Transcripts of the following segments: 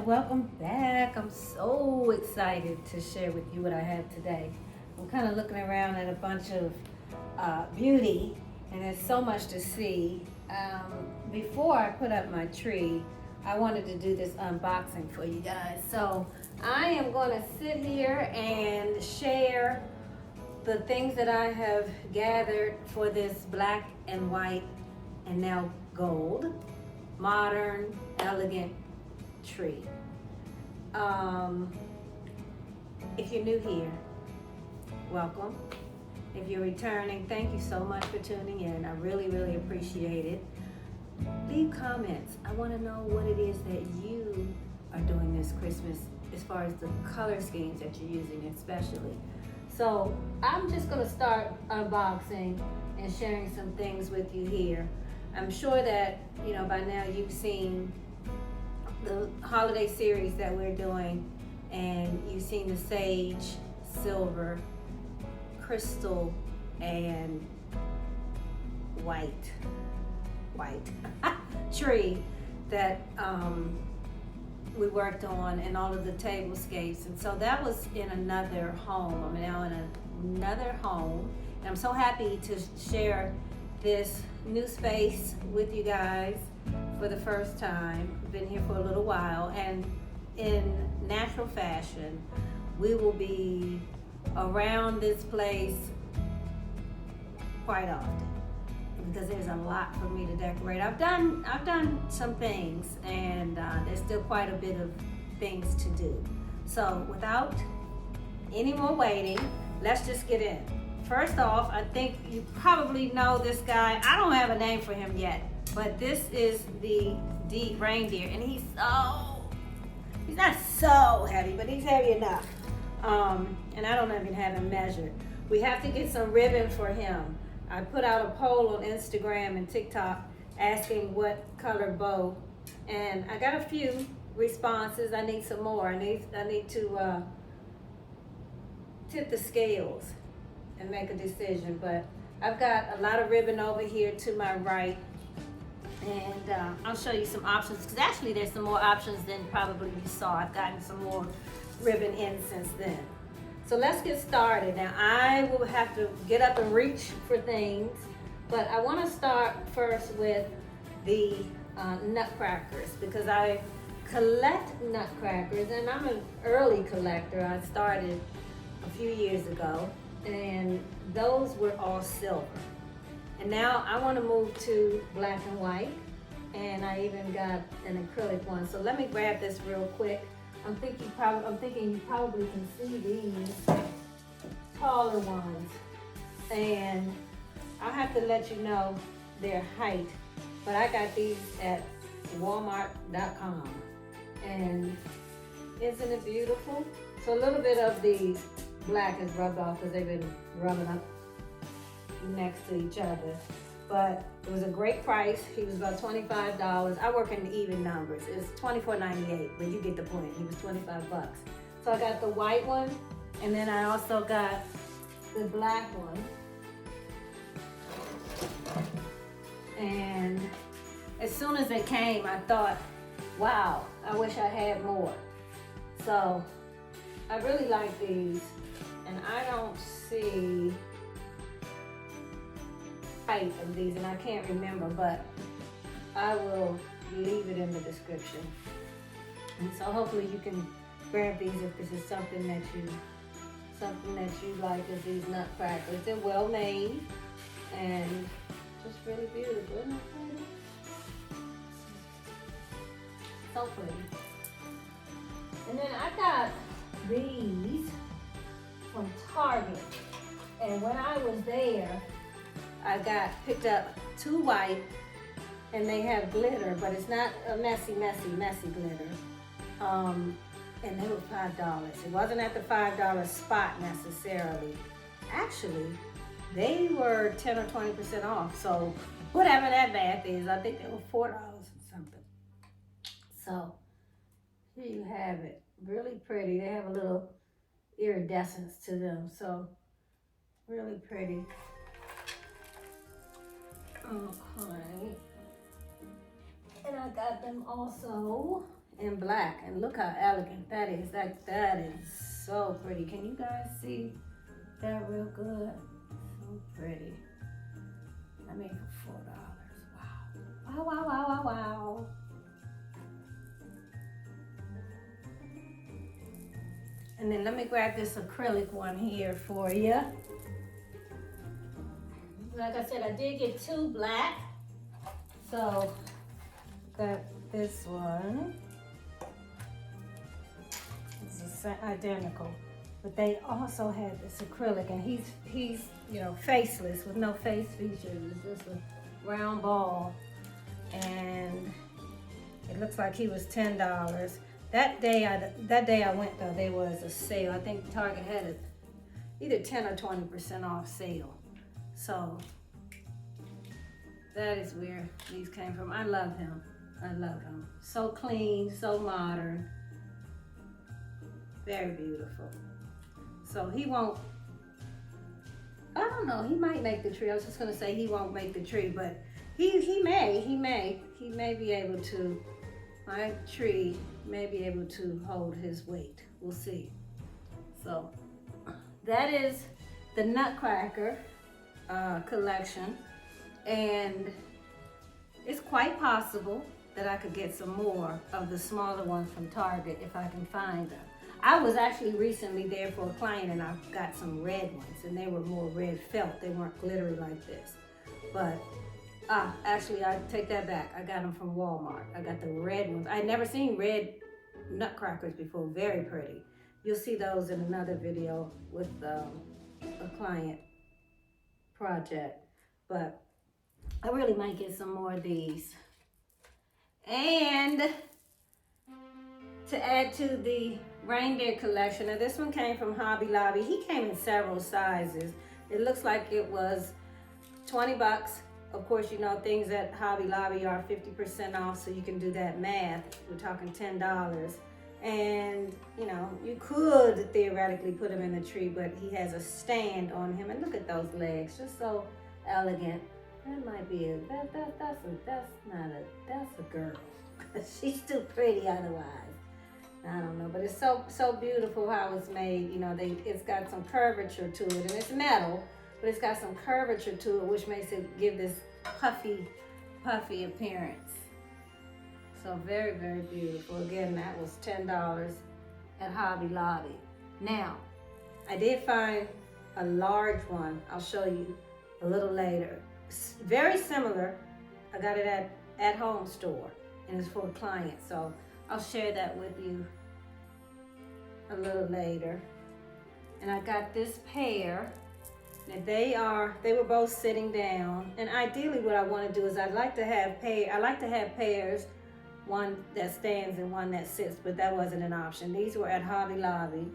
welcome back. I'm so excited to share with you what I have today. I'm kind of looking around at a bunch of beauty, and there's so much to see. Before I put up my tree, I wanted to do this unboxing for you guys. So I am going to sit here and share the things that I have gathered for this black and white and now gold, modern, elegant tree. If you're new here, welcome. If you're returning, thank you so much for tuning in. I really, really appreciate it. Leave comments. I want to know what it is that you are doing this Christmas as far as the color schemes that you're using especially. So I'm just going to start unboxing and sharing some things with you here. I'm sure that, by now you've seen the holiday series that we're doing, and you've seen the sage, silver, crystal, and white tree that we worked on, and all of the tablescapes. And so that was in another home. I'm now in another home, and I'm so happy to share this new space with you guys for the first time. I've been here for a little while, and in natural fashion, we will be around this place quite often because there's a lot for me to decorate. I've done some things, and there's still quite a bit of things to do. So without any more waiting, let's just get in. First off, I think you probably know this guy. I don't have a name for him yet, but this is the reindeer, and he's not so heavy, but he's heavy enough. And I don't even have him measured. We have to get some ribbon for him. I put out a poll on Instagram and TikTok asking what color bow, and I got a few responses. I need some more. I need to tip the scales and make a decision, but I've got a lot of ribbon over here to my right, and I'll show you some options, because actually there's some more options than probably you saw. I've gotten some more ribbon in since then. So let's get started. Now I will have to get up and reach for things, but I want to start first with the nutcrackers, because I collect nutcrackers, and I'm an early collector. I started a few years ago, and those were all silver. And now I want to move to black and white, and I even got an acrylic one. So let me grab this real quick. I'm thinking you probably can see these taller ones, and I'll have to let you know their height, but I got these at walmart.com, and isn't it beautiful? So a little bit of the black is rubbed off because they've been rubbing up next to each other, but it was a great price. He was about $25. I work in even numbers. It's $24.98, but you get the point. He was $25. So I got the white one, and then I also got the black one. And as soon as it came, I thought, wow, I wish I had more. So I really like these, and I don't see height of these, and I can't remember, but I will leave it in the description. And so hopefully you can grab these if this is something that you like, is these nutcrackers. They're well made and just really beautiful. Isn't it pretty? So pretty. And then I got these from Target, and when I was there, I picked up two white, and they have glitter, but it's not a messy glitter. And they were $5. It wasn't at the $5 spot necessarily. Actually, they were 10 or 20% off. So whatever that math is, I think they were $4 or something. So here you have it. Really pretty. They have a little iridescence to them. So really pretty. Okay. And I got them also in black. And look how elegant that is. That is so pretty. Can you guys see that real good? So pretty. I mean, for $4. Wow. Wow, wow, wow, wow, wow. And then let me grab this acrylic one here for you. Like I said, I did get 2 black. So, got this one. It's the same, identical. But they also had this acrylic, and he's you know, faceless with no face features. It's just a round ball. And it looks like he was $10. That day I went though, there was a sale. I think Target had it either 10 or 20% off sale. So that is where these came from. I love him. I love him. So clean, so modern. Very beautiful. So he won't, I don't know, he might make the tree. I was just gonna say he won't make the tree, but he may be able to. My tree may be able to hold his weight. We'll see. So that is the Nutcracker collection, and it's quite possible that I could get some more of the smaller ones from Target if I can find them. I was actually recently there for a client, and I got some red ones, and they were more red felt. They weren't glittery like this. But actually, I take that back. I got them from Walmart. I got the red ones. I'd never seen red nutcrackers before. Very pretty. You'll see those in another video with a client project. But I really might get some more of these. And to add to the reindeer collection, now this one came from Hobby Lobby. He came in several sizes. It looks like it was 20 bucks. Of course, you know, things at Hobby Lobby are 50% off, so you can do that math. We're talking $10. And, you know, you could theoretically put him in the tree, but he has a stand on him. And look at those legs, just so elegant. That might be that's a girl. She's too pretty otherwise. I don't know, but it's so beautiful how it's made. You know, it's got some curvature to it, and it's metal, but it's got some curvature to it, which makes it give this puffy appearance. So very, very beautiful. Again, that was $10 at Hobby Lobby. Now, I did find a large one. I'll show you a little later. Very similar. I got it at home store, and it's for a client. So I'll share that with you a little later. And I got this pair. Now they were both sitting down, and ideally what I want to do is I like to have pairs, one that stands and one that sits, but that wasn't an option. These were at Hobby Lobby,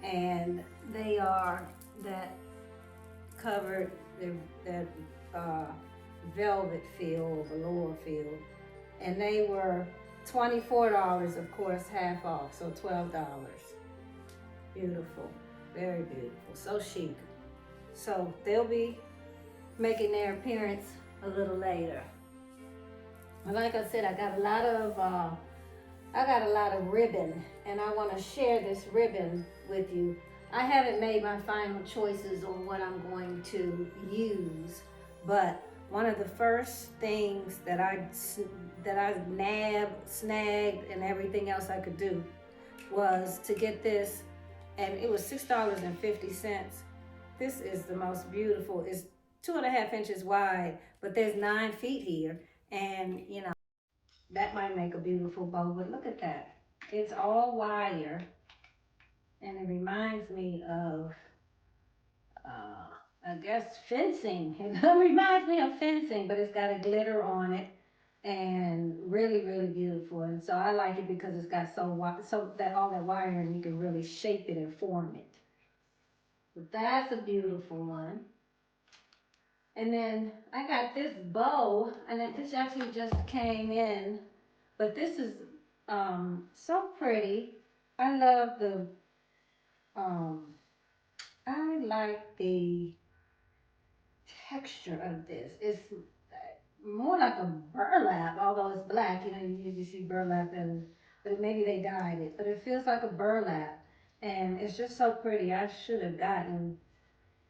and they are that covered, that velvet feel, velour feel, and they were $24, of course, half off, so $12. Beautiful, very beautiful, so chic. So they'll be making their appearance a little later. And like I said, I got a lot of ribbon, and I want to share this ribbon with you. I haven't made my final choices on what I'm going to use, but one of the first things that I snagged and everything else I could do was to get this, and it was $6.50. This is the most beautiful. It's 2.5 inches wide, but there's 9 feet here, and you know, that might make a beautiful bow, but look at that. It's all wire, and it reminds me of, I guess, fencing. It reminds me of fencing, but it's got a glitter on it, and really, really beautiful. And so I like it because it's got so that all that wiring, you can really shape it and form it. But that's a beautiful one. And then I got this bow, and this actually just came in, but this is so pretty. I love the, I like the texture of this. It's more like a burlap, although it's black. You know, you usually see burlap in but maybe they dyed it. But it feels like a burlap, and it's just so pretty. I should have gotten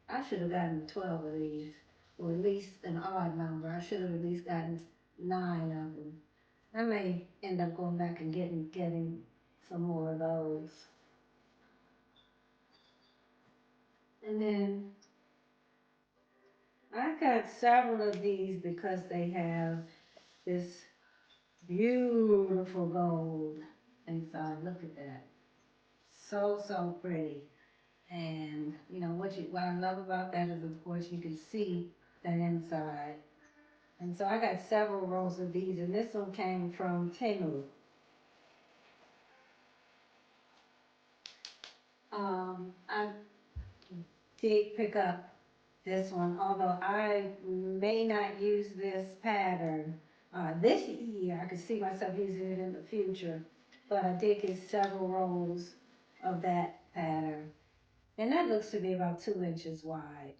12 of these, or at least an odd number. I should have at least gotten 9 of them. I may end up going back and getting some more of those. And then I got several of these because they have this beautiful gold inside. Look at that. So pretty. And you know what I love about that is, of course, you can see that inside. And so I got several rows of these, and this one came from Temu. I did pick up this one, although I may not use this pattern this year. I could see myself using it in the future, but I did get several rows of that pattern. And that looks to be about 2 inches wide.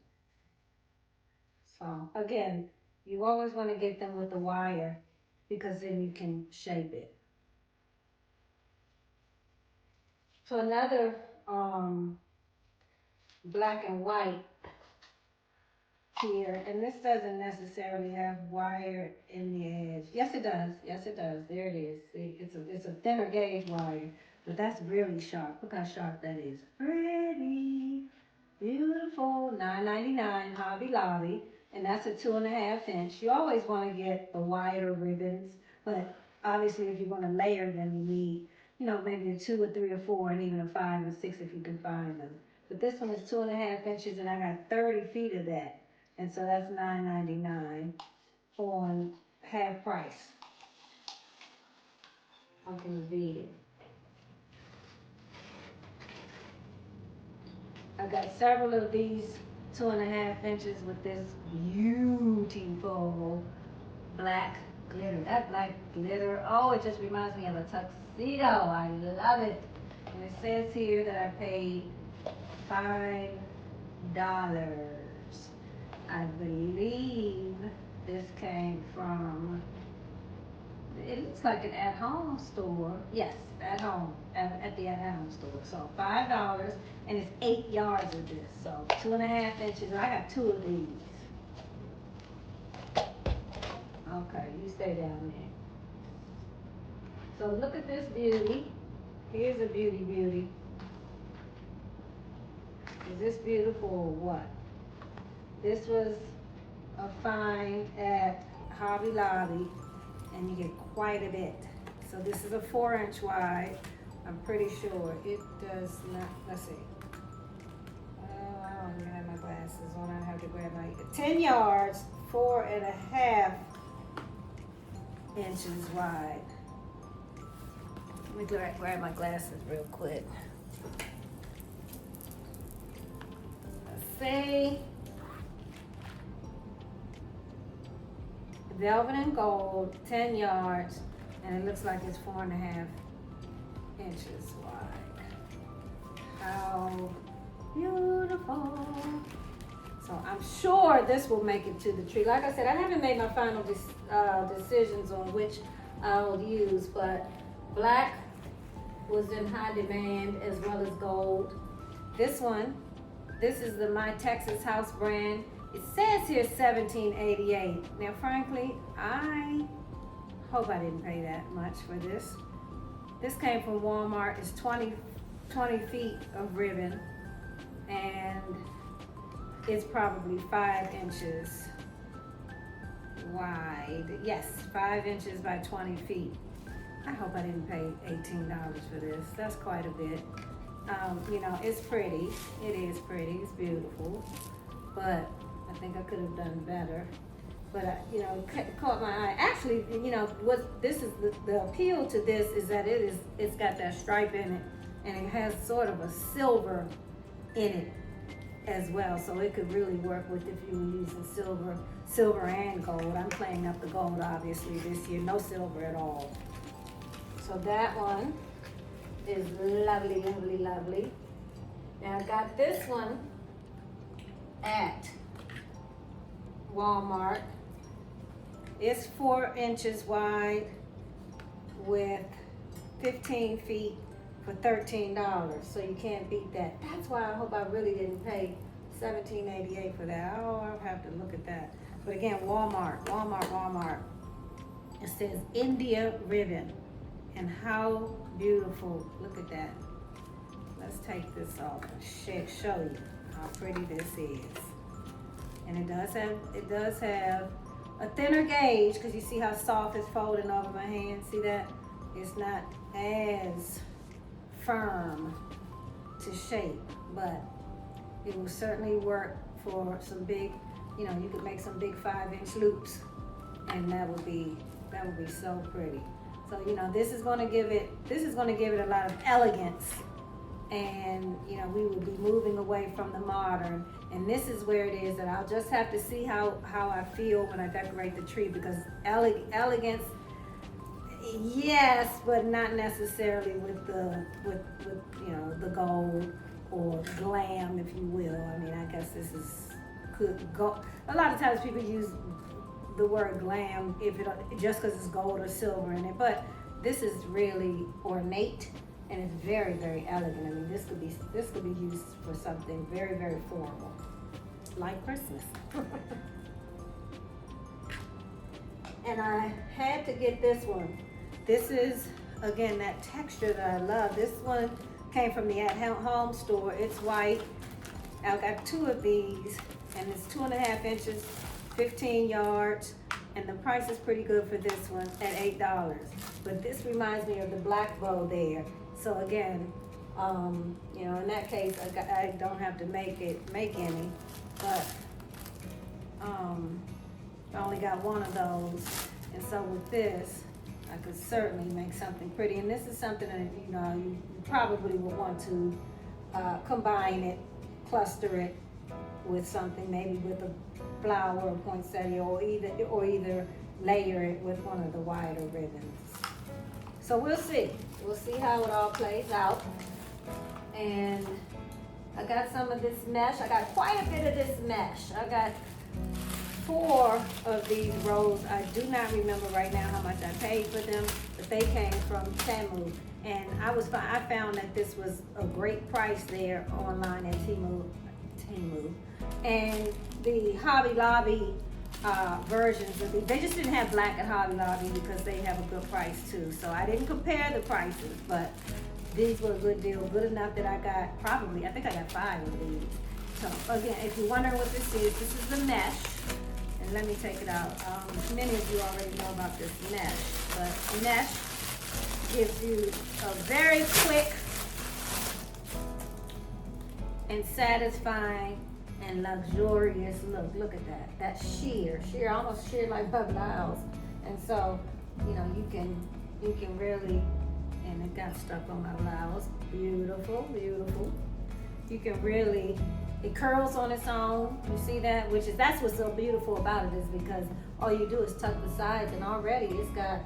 So again, you always want to get them with the wire because then you can shape it. So another black and white here, and this doesn't necessarily have wire in the edge. Yes, it does. Yes, it does. There it is. See, it's a thinner gauge wire, but that's really sharp. Look how sharp that is. Pretty, beautiful. $9.99 Hobby Lobby, and that's a 2.5 inch. You always want to get the wider ribbons, but obviously if you're going to layer them, you need, you know, maybe a 2 or 3 or 4, and even a 5 or 6 if you can find them. But this one is 2.5 inches, and I got 30 feet of that. And so that's $9.99 on half price. I can read it. I got several of these 2.5 inches with this beautiful black glitter. That black glitter, oh, it just reminds me of a tuxedo. I love it. And it says here that I paid $5. I believe this came from, it looks like an at-home store. Yes, at home, at the at-home store. So $5, and it's 8 yards of this. So 2.5 inches. I got 2 of these. Okay, you stay down there. So look at this beauty. Here's a beauty. Is this beautiful or what? This was a find at Hobby Lobby, and you get quite a bit. So this is a 4 inch wide. I'm pretty sure it does not, let's see. Oh, I don't even have my glasses on. I have to grab my, 10 yards, 4.5 inches wide. Let me grab my glasses real quick. Let's see. Velvet and gold, 10 yards, and it looks like it's 4.5 inches wide. How beautiful. So I'm sure this will make it to the tree. Like I said, I haven't made my final decisions on which I'll use, but black was in high demand as well as gold. This one, this is the My Texas House brand. It says here $17.88. Now, frankly, I hope I didn't pay that much for this. This came from Walmart. It's 20 feet of ribbon, and it's probably 5 inches wide. Yes, 5 inches by 20 feet. I hope I didn't pay $18 for this. That's quite a bit. You know, it's pretty. It is pretty. It's beautiful, but I think I could have done better, but you know, it caught my eye. Actually, you know, what this is the appeal to this is that it's got that stripe in it, and it has sort of a silver in it as well. So it could really work with if you were using silver and gold. I'm playing up the gold obviously this year. No silver at all. So that one is lovely, lovely, lovely. Now I got this one at Walmart. It's 4 inches wide with 15 feet for $13, so you can't beat that. That's why I hope I really didn't pay $17.88 for that. Oh, I'll have to look at that. But again, Walmart. It says India ribbon, and how beautiful! Look at that. Let's take this off and show you how pretty this is. And it does have a thinner gauge, because you see how soft it's folding over my hand. See that? It's not as firm to shape, but it will certainly work for some big, you know, you could make some big 5-inch loops, and that would be so pretty. So, you know, this is going to give it a lot of elegance, and, you know, we will be moving away from the modern. And this is where it is that I'll just have to see how I feel when I decorate the tree, because elegance, yes, but not necessarily with you know, the gold or glam, if you will. I mean, I guess this could go. A lot of times people use the word glam just because it's gold or silver in it, but this is really ornate, and it's very, very elegant. I mean, this could be used for something very, very formal, like Christmas. And I had to get this one. This is, again, that texture that I love. This one came from the at-home store. It's white. I got 2 of these, and it's 2.5 inches, 15 yards, and the price is pretty good for this one at $8. But this reminds me of the black bow there. So again, you know, in that case, I don't have to make any, but I only got one of those, and so with this, I could certainly make something pretty. And this is something that, you know, you probably would want to combine it, cluster it with something, maybe with a flower or poinsettia, or either layer it with one of the wider ribbons. So we'll see how it all plays out. And I got some of this mesh. I got quite a bit of this mesh. I got 4 of these rolls. I do not remember right now how much I paid for them, but they came from Temu. And I found that this was a great price there online at Temu. And the Hobby Lobby versions of these, they just didn't have black at Hobby Lobby because they have a good price too. So I didn't compare the prices, but these were a good deal, good enough that I think I got 5 of these. So again, if you're wondering what this is the mesh. And let me take it out. Many of you already know about this mesh, but mesh gives you a very quick and satisfying and luxurious look. Look at that. That's sheer, almost sheer like my blouse. And so, you know, you can really, and it got stuck on my blouse. Beautiful, beautiful. You can really, it curls on its own. You see that? That's what's so beautiful about it, is because all you do is tuck the sides, and already it's got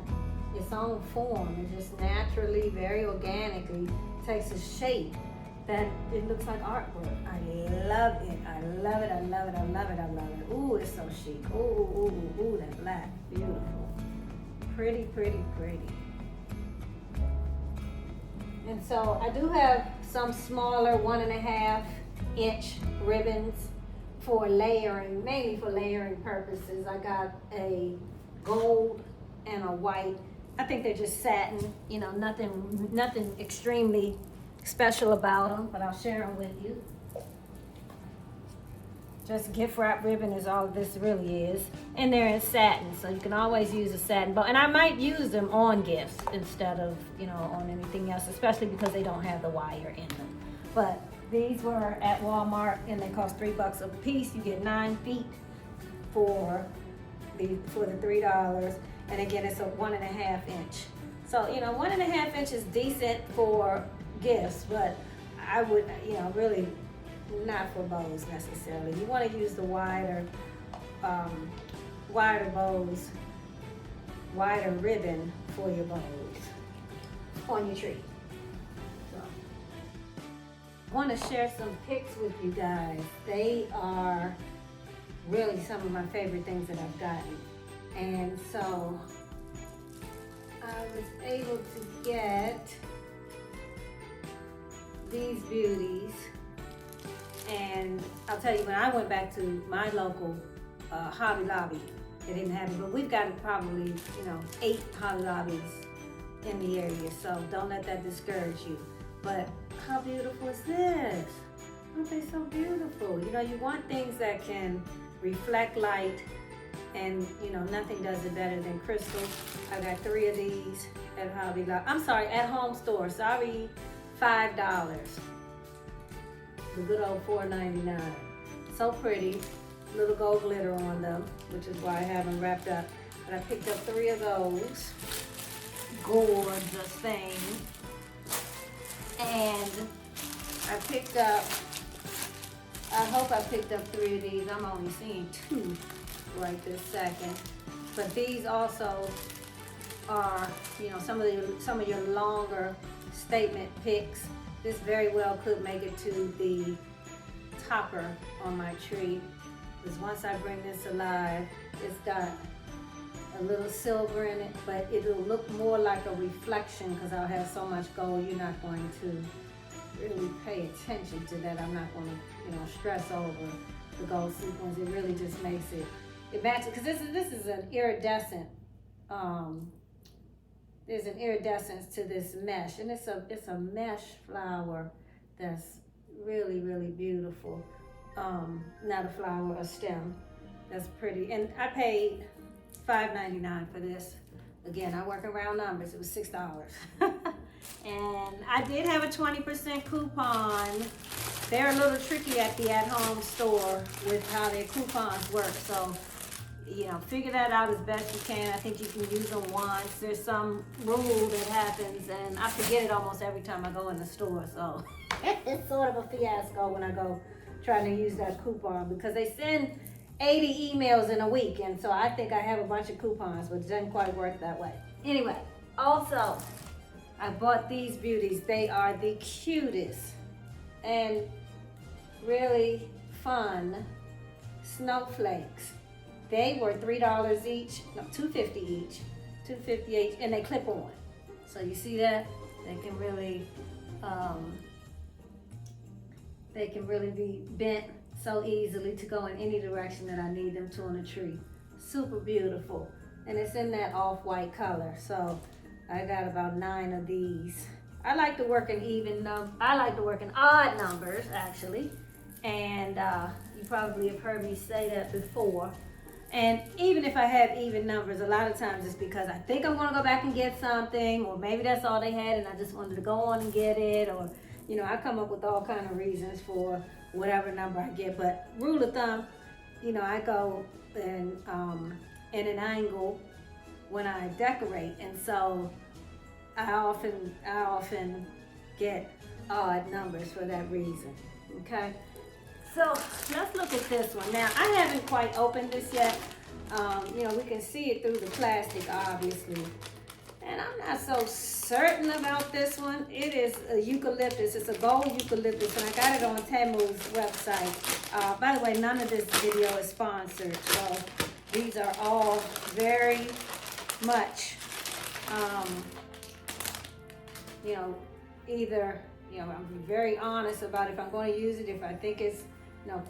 its own form. It just naturally, very organically takes a shape that it looks like artwork. I love it. I love it. I love it. I love it. I love it. Ooh, it's so chic. Ooh, that black. Beautiful. Pretty, pretty, pretty. And so I do have some smaller 1.5 inch ribbons for layering, mainly for layering purposes. I got a gold and a white. I think they're just satin, you know, nothing extremely special about them, but I'll share them with you. Just gift wrap ribbon is all this really is. And they're in satin, so you can always use a satin bow. And I might use them on gifts instead of, you know, on anything else, especially because they don't have the wire in them. But these were at Walmart, and they cost $3 a piece. You get 9 feet for the $3. And again, it's a 1.5 inch. So, you know, 1.5 inch is decent for gifts, but I would, you know, really not for bows necessarily. You want to use the wider bows, wider ribbon for your bows on your tree. So, I want to share some pics with you guys. They are really some of my favorite things that I've gotten. And so I was able to get these beauties, and I'll tell you, when I went back to my local Hobby Lobby, they didn't have it, but we've got probably 8 Hobby Lobbies in the area, so don't let that discourage you. But how beautiful is this? Aren't they so beautiful? You want things that can reflect light, and nothing does it better than crystals. I got 3 of these at Hobby Lobby. I'm sorry, at Home Store. Sorry, $5. The good old $4.99. So pretty. Little gold glitter on them, which is why I have them wrapped up. But I picked up 3 of those gorgeous things. And I picked up, I hope I picked up 3 of these. I'm only seeing 2 right this second. But these also are, some of your longer statement picks. This very well could make it to the topper on my tree. Because once I bring this alive, it's got a little silver in it, but it'll look more like a reflection because I'll have so much gold. You're not going to really pay attention to that. I'm not going to, stress over the gold sequins. It really just makes it matches, because this is an iridescent. There's an iridescence to this mesh, and it's a mesh flower that's really, really beautiful. Not a flower, a stem. That's pretty. And I paid $5.99 for this. Again, I work around numbers. It was $6. And I did have a 20% coupon. They're a little tricky at the at-home store with how their coupons work. So, figure that out as best you can. I think you can use them once. There's some rule that happens, and I forget it almost every time I go in the store. So it's sort of a fiasco when I go trying to use that coupon, because they send 80 emails in a week, and so I think I have a bunch of coupons, but it doesn't quite work that way. Anyway, also, I bought these beauties. They are the cutest and really fun snowflakes. They were $3 each, no, $2.50 each, $2.50 each, and they clip on. So you see that? They can really be bent so easily to go in any direction that I need them to on a tree. Super beautiful. And it's in that off-white color. So I got about 9 of these. I like to work in I like to work in odd numbers, actually. And you probably have heard me say that before. And even if I have even numbers, a lot of times it's because I think I'm gonna go back and get something, or maybe that's all they had and I just wanted to go on and get it, or I come up with all kind of reasons for whatever number I get. But rule of thumb, I go in an angle when I decorate, and so I often get odd numbers for that reason. Okay, so let's look at this one. Now, I haven't quite opened this yet. We can see it through the plastic, obviously. And I'm not so certain about this one. It is a eucalyptus. It's a gold eucalyptus, and I got it on Temu's website. By the way, none of this video is sponsored, so these are all very much, either, I'm very honest about if I'm going to use it, if I think it's,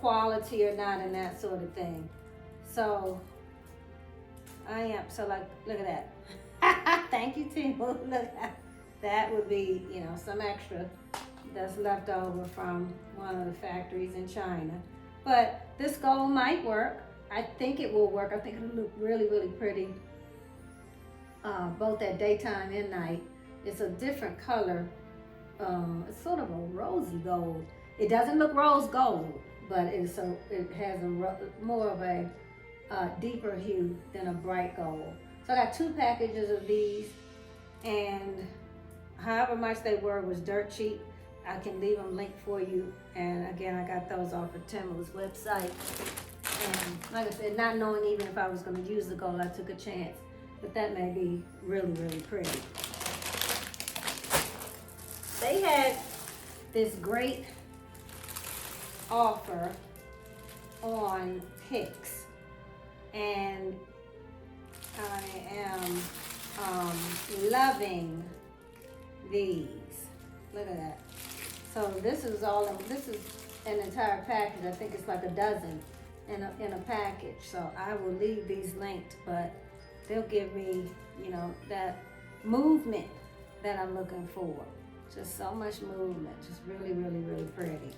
quality or not, and that sort of thing. So I am, look at that. Thank you, Temu. Look, that would be, some extra that's left over from one of the factories in China. But this gold might work. I think it will work. I think it'll look really, really pretty, both at daytime and night. It's a different color. It's sort of a rosy gold. It doesn't look rose gold, but it has more of a deeper hue than a bright gold. So I got 2 packages of these, and however much they were was dirt cheap. I can leave them linked for you. And again, I got those off of Temu's website. And like I said, not knowing even if I was going to use the gold, I took a chance. But that may be really, really pretty. They had this great offer on picks, and I am Loving these. Look at that. So this is an entire package. I think it's like a dozen in a package. So I will leave these linked, but they'll give me, you know, that movement that I'm looking for. Just so much movement. Just really, really, really pretty.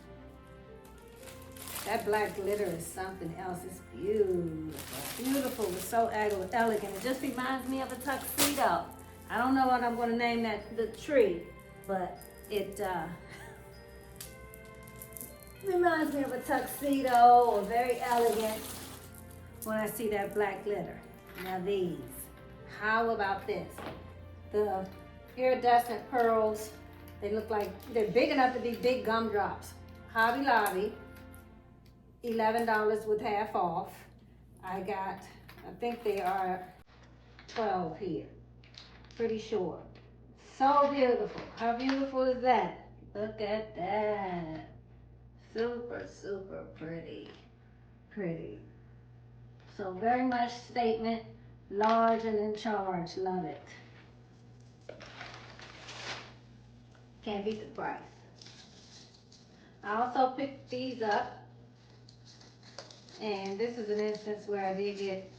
That black glitter is something else. It's beautiful. Beautiful. It's so elegant. It just reminds me of a tuxedo. I don't know what I'm going to name the tree, but it reminds me of a tuxedo, or very elegant when I see that black glitter. Now these. How about this? The iridescent pearls. They look like they're big enough to be big gumdrops. Hobby Lobby. $11 with half off. I think they are 12 here. Pretty sure. So beautiful. How beautiful is that? Look at that. Super, super pretty. Pretty. So very much statement, large and in charge. Love it. Can't beat the price. I also picked these up. And this is an instance where I did get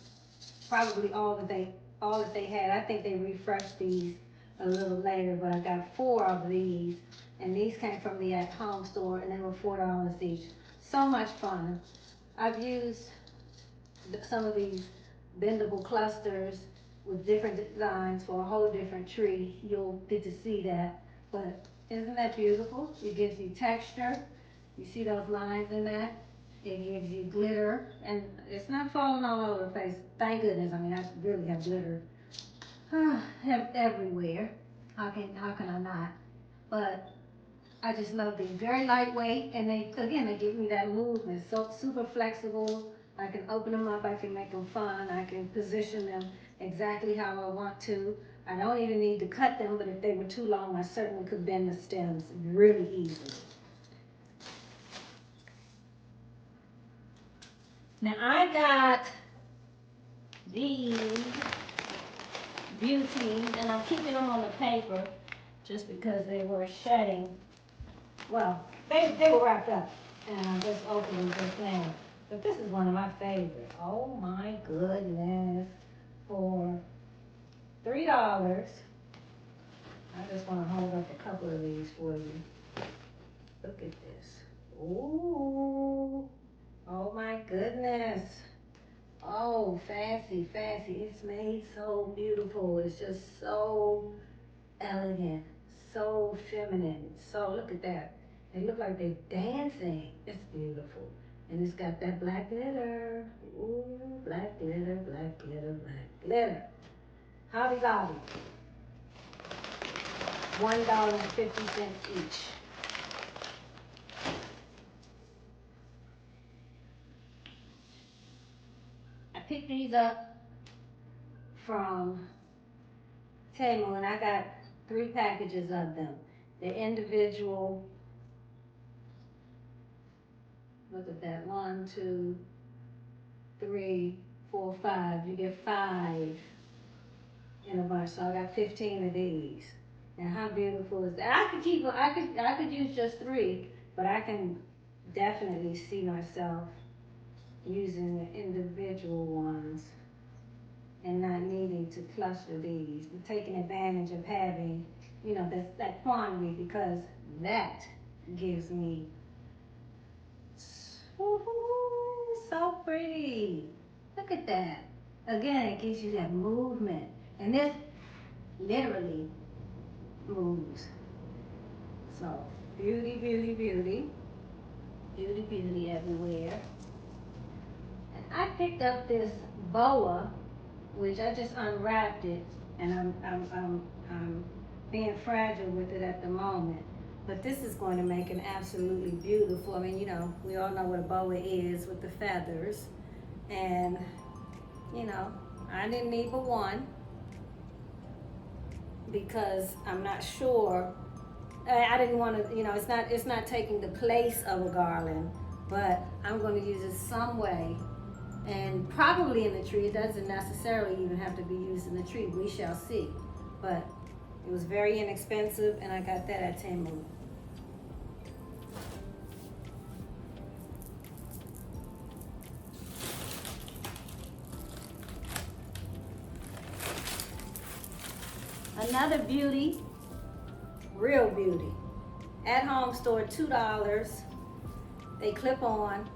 probably all that they had. I think they refreshed these a little later, but I got 4 of these, and these came from the at-home store, and they were $4 each. So much fun. I've used some of these bendable clusters with different designs for a whole different tree. You'll get to see that, but isn't that beautiful? It gives you texture. You see those lines in that? It gives you glitter, and it's not falling all over the place. Thank goodness. I mean, I really have glitter everywhere. How can I not? But I just love these. Very lightweight, and they give me that movement. So super flexible. I can open them up. I can make them fun. I can position them exactly how I want to. I don't even need to cut them, but if they were too long, I certainly could bend the stems really easily. Now I got these beauties, and I'm keeping them on the paper just because they were shedding. Well, they were wrapped up, and I just opened them just now. But this is one of my favorites. Oh my goodness. For $3, I just want to hold up a couple of these for you. Look at this. Ooh. Oh my goodness. Oh, fancy, fancy. It's made so beautiful. It's just so elegant, so feminine. So look at that. They look like they're dancing. It's beautiful. And it's got that black glitter. Ooh, black glitter, black glitter, black glitter. Hobby Lobby. $1.50 each. I picked these up from Temu, and I got 3 packages of them. They're individual. Look at that. 1, 2, 3, 4, 5. You get 5 in a bunch. So I got 15 of these. And how beautiful is that? I could use just 3, but I can definitely see myself using the individual ones and not needing to cluster these, and taking advantage of having, you know, that quantity, because that gives me so pretty. Look at that. Again, it gives you that movement, and this literally moves. So beauty, beauty, beauty, beauty, beauty everywhere. And I picked up this boa, which I just unwrapped it, and I'm being fragile with it at the moment. But this is going to make it absolutely beautiful. I mean, you know, we all know what a boa is with the feathers. And, you know, I didn't need but one because I'm not sure. I didn't want to, you know, it's not taking the place of a garland, but I'm going to use it some way and probably in the tree. It doesn't necessarily even have to be used in the tree. We shall see. But it was very inexpensive, and I got that at Temu. Another beauty, real beauty. At home store, $2. They clip on.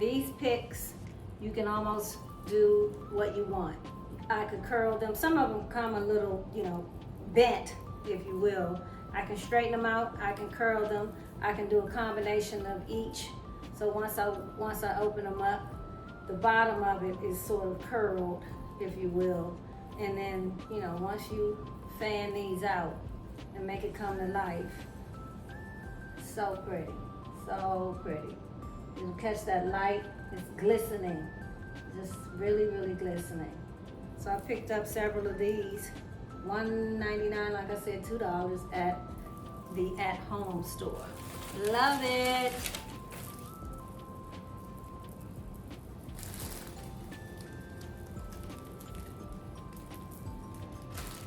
These picks, you can almost do what you want. I could curl them. Some of them come a little, bent, if you will. I can straighten them out. I can curl them. I can do a combination of each. So once I open them up, the bottom of it is sort of curled, if you will. And then, once you fan these out and make it come to life, so pretty, so pretty. You'll catch that light. It's glistening, just really, really glistening. So I picked up several of these, $1.99, like I said, $2 at the at-home store. Love it.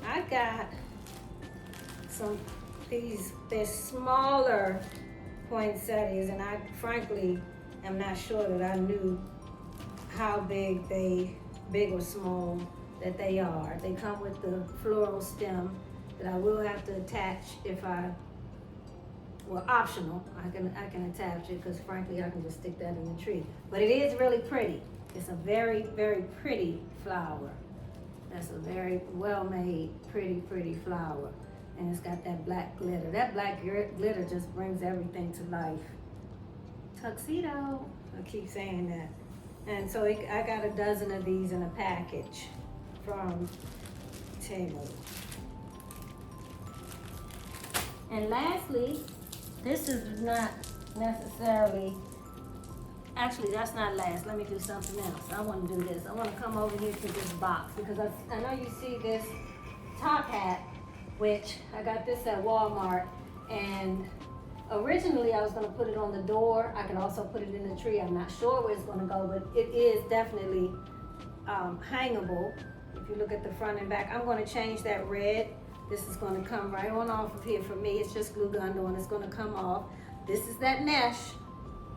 I got they're smaller poinsettias, and I frankly am not sure that I knew how big or small that they are. They come with the floral stem that I will have to attach optional. I can attach it because frankly I can just stick that in the tree. But it is really pretty. It's a very, very pretty flower. That's a very well-made, pretty flower. And it's got that black glitter. That black glitter just brings everything to life. Tuxedo, I keep saying that. And so I got a dozen of these in a package from Temu. And lastly, this is not necessarily, actually that's not last. Let me do something else. I want to do this. I want to come over here to this box because I know you see this top hat, which I got this at Walmart, and originally I was going to put it on the door. I could also put it in the tree. I'm not sure where it's going to go, but it is definitely hangable. If you look at the front and back, I'm going to change that red. This is going to come right on off of here for me. It's just glue gunned on. It's going to come off. This is that mesh.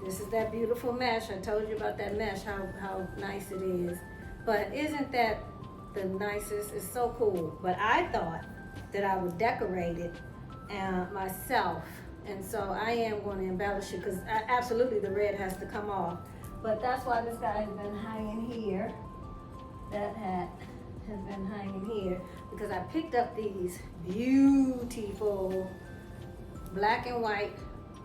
This is that beautiful mesh. I told you about that mesh, how nice it is. But isn't that the nicest? It's so cool. But I thought that I would decorate it myself. And so I am going to embellish it because absolutely the red has to come off. But that's why this guy has been hanging here. That hat has been hanging here because I picked up these beautiful black and white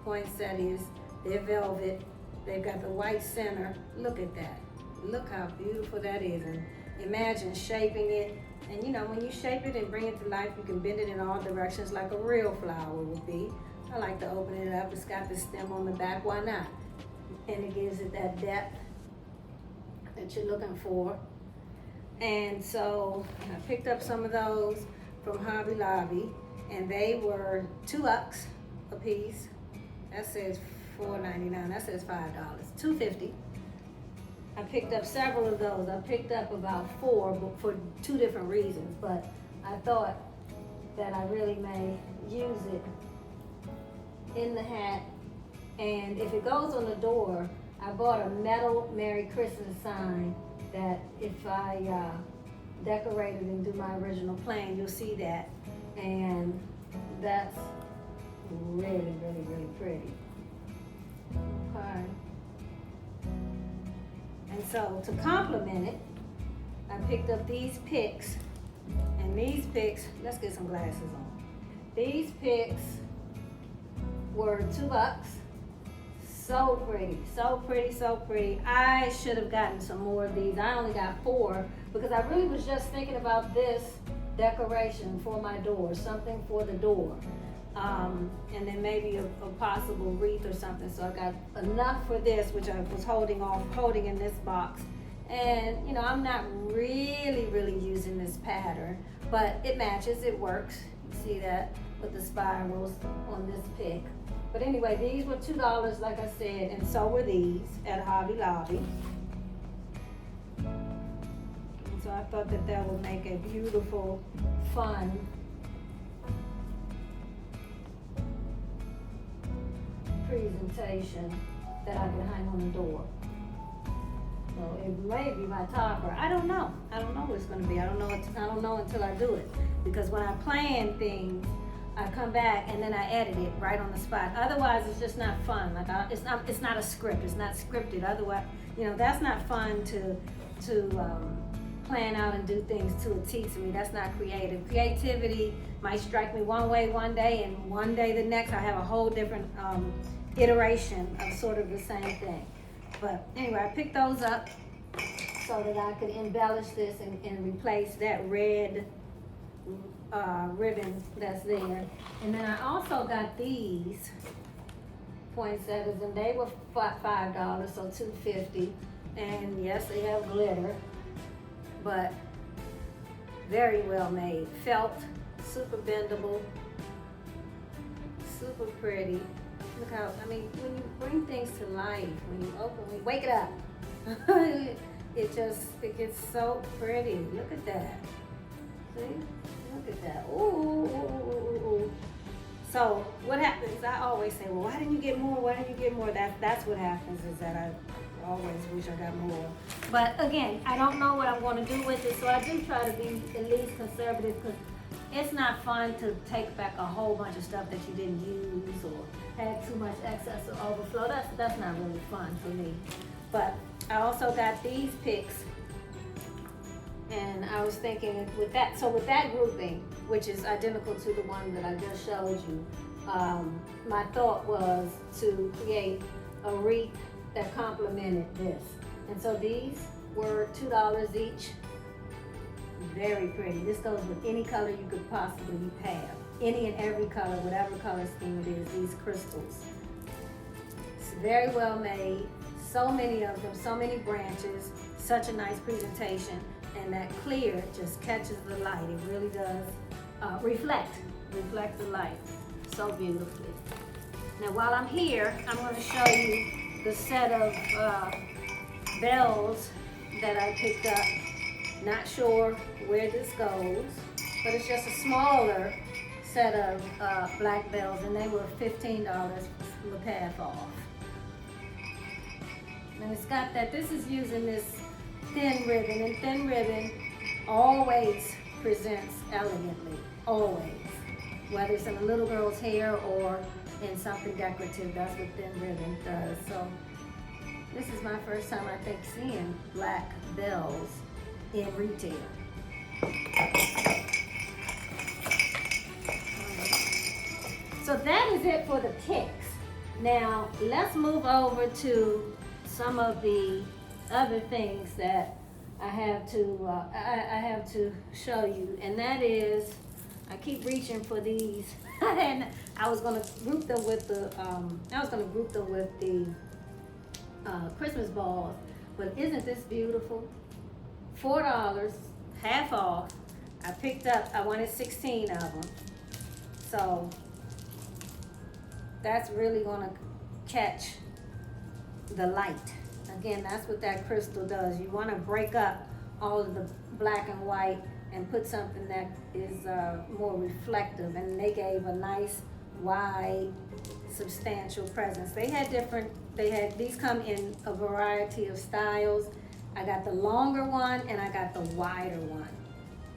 poinsettias. They're velvet. They've got the white center. Look at that. Look how beautiful that is. And imagine shaping it. And when you shape it and bring it to life, you can bend it in all directions like a real flower would be. I like to open it up. It's got the stem on the back. Why not? And it gives it that depth that you're looking for. And so I picked up some of those from Hobby Lobby, and they were $2 a piece. That says $4.99. That says $5. $2.50. I picked up several of those. I picked up about 4 for 2 different reasons, but I thought that I really may use it in the hat. And if it goes on the door, I bought a metal Merry Christmas sign that if I decorate it and do my original plan, you'll see that. And that's really, really, really pretty. Okay. And so to complement it, I picked up these picks. And these picks, let's get some glasses on. These picks were $2. So pretty, so pretty, so pretty. I should have gotten some more of these. I only got 4 because I really was just thinking about this decoration for my door, something for the door. And then maybe a possible wreath or something. So I got enough for this, which I was holding in this box. And I'm not really using this pattern, but it matches, it works. You see that with the spirals on this pick. But anyway, these were $2, like I said, and so were these at Hobby Lobby. So I thought that that would make a beautiful, fun presentation that I can hang on the door. So it may be my topper. I don't know. I don't know what it's going to be. I don't know until I do it. Because when I plan things, I come back and then I edit it right on the spot. Otherwise, it's just not fun. Like it's not a script. It's not scripted. Otherwise, that's not fun to plan out and do things to a T to me. That's not creative. Creativity might strike me one way one day, and one day the next I have a whole different iteration of sort of the same thing. But anyway, I picked those up so that I could embellish this and replace that red ribbon that's there. And then I also got these poinsettias, and they were $5, so $2.50. And yes, they have glitter, but very well made. Felt, super bendable, super pretty. Look how, when you bring things to life, when you wake it up, it gets so pretty. Look at that. See? Look at that. Ooh. So what happens, I always say, well, why didn't you get more? Why didn't you get more? That's what happens, is that I always wish I got more. But again, I don't know what I'm going to do with it, so I do try to be at least conservative, because it's not fun to take back a whole bunch of stuff that you didn't use or had too much excess or overflow. That's not really fun for me. But I also got these picks, and I was thinking with that grouping, which is identical to the one that I just showed you, my thought was to create a wreath that complemented this. And so these were $2 each. Very pretty. This goes with any color you could possibly have. Any and every color, whatever color scheme it is, these crystals. It's very well made. So many of them, so many branches, such a nice presentation. And that clear just catches the light. It really does reflect the light so beautifully. Now while I'm here, I'm going to show you the set of bells that I picked up. Not sure where this goes, but it's just a smaller set of black bells, and they were $15 with half off. And it's got that, this is using this thin ribbon, and thin ribbon always presents elegantly, always. Whether it's in a little girl's hair or in something decorative, that's what thin ribbon does. So this is my first time, I think, seeing black bells in retail. So that is it for the picks. Now let's move over to some of the other things that I have to show you, and that is, I keep reaching for these, and I was going to group them with the Christmas balls, but isn't this beautiful? $4, half off. I wanted 16 of them. So that's really gonna catch the light. Again, that's what that crystal does. You wanna break up all of the black and white and put something that is more reflective. And they gave a nice, wide, substantial presence. These come in a variety of styles. I got the longer one and I got the wider one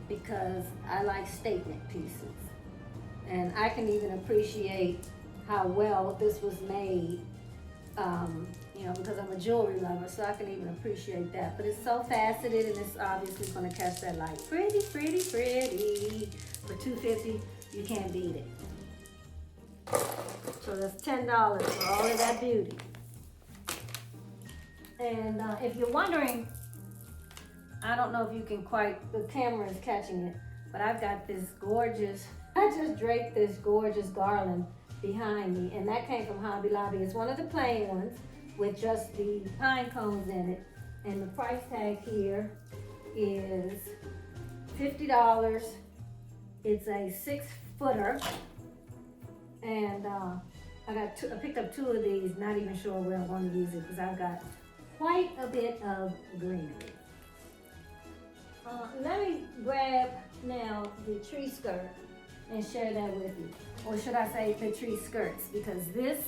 because I like statement pieces. And I can even appreciate how well this was made, because I'm a jewelry lover, so I can even appreciate that. But it's so faceted, and it's obviously gonna catch that light. Pretty, pretty, pretty. For $2.50, you can't beat it. So that's $10 for all of that beauty. And if you're wondering, I don't know if you can the camera is catching it, but I've got this gorgeous, I just draped this gorgeous garland behind me, and that came from Hobby Lobby. It's one of the plain ones with just the pine cones in it, and the price tag here is $50. It's a 6-footer, and I picked up 2 of these, not even sure where I'm going to use it because I've got quite a bit of greenery. Let me grab now the tree skirt and share that with you. Or should I say the tree skirts, because this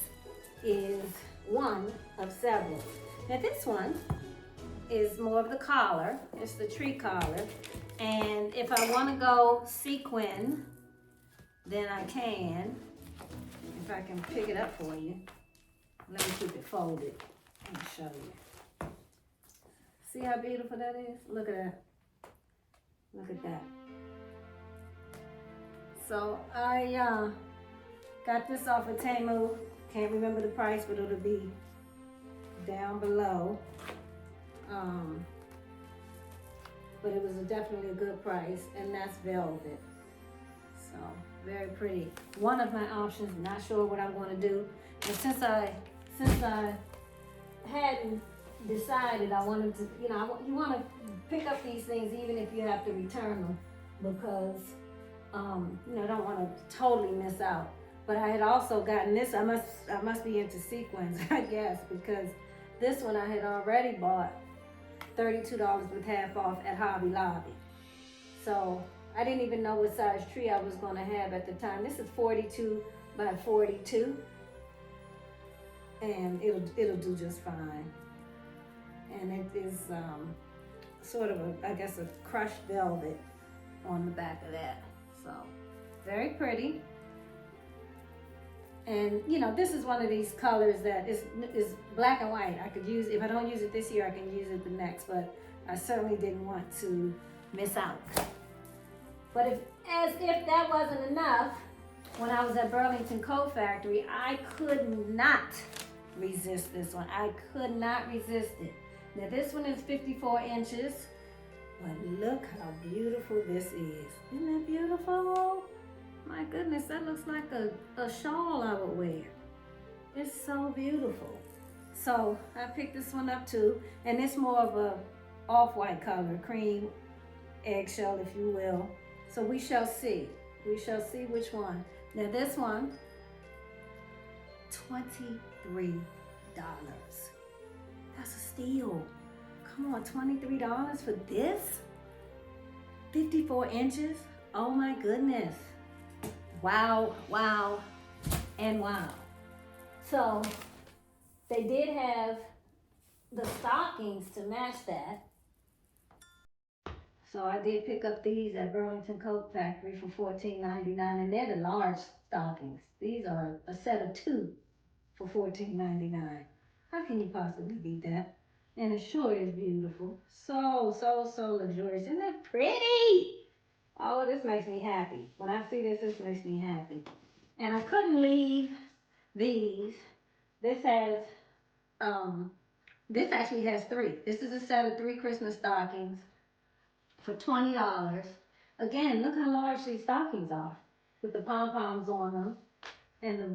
is one of several. Now this one is more of the collar. It's the tree collar. And if I want to go sequin, then I can. If I can pick it up for you. Let me keep it folded and show you. See how beautiful that is? Look at that. Look at that. So I got this off of Temu. Can't remember the price, but it'll be down below. But it was definitely a good price, and that's velvet. So very pretty. One of my options. Not sure what I'm going to do. But since I hadn't decided, I wanted to, you know, you want to pick up these things even if you have to return them, because you know, I don't want to totally miss out. But I had also gotten this. I must be into sequins, I guess, because this one I had already bought $32 with half off at Hobby Lobby. So I didn't even know what size tree I was going to have at the time. This is 42 by 42, and it'll do just fine. And it is sort of I guess a crushed velvet on the back of that. So very pretty. And you know, this is one of these colors that is black and white. I could use, if I don't use it this year, I can use it the next, but I certainly didn't want to miss out. But as if that wasn't enough, when I was at Burlington Coat Factory, I could not resist this one. I could not resist it. Now this one is 54 inches, but look how beautiful this is. Isn't that beautiful? My goodness, that looks like a shawl I would wear. It's so beautiful. So I picked this one up too, and it's more of a off-white color, cream, eggshell, if you will. So we shall see. We shall see which one. Now this one, $23. That's a steal. Come on, $23 for this? 54 inches? Oh my goodness. Wow, wow, and wow. So they did have the stockings to match that. So I did pick up these at Burlington Coat Factory for $14.99, and they're the large stockings. These are a set of 2 for $14.99. How can you possibly beat that? And it sure is beautiful. So, so, so luxurious. Isn't it pretty? Oh, this makes me happy. When I see this, this makes me happy. And I couldn't leave these. This has, this actually has 3. This is a set of 3 Christmas stockings for $20. Again, look how large these stockings are, with the pom-poms on them and the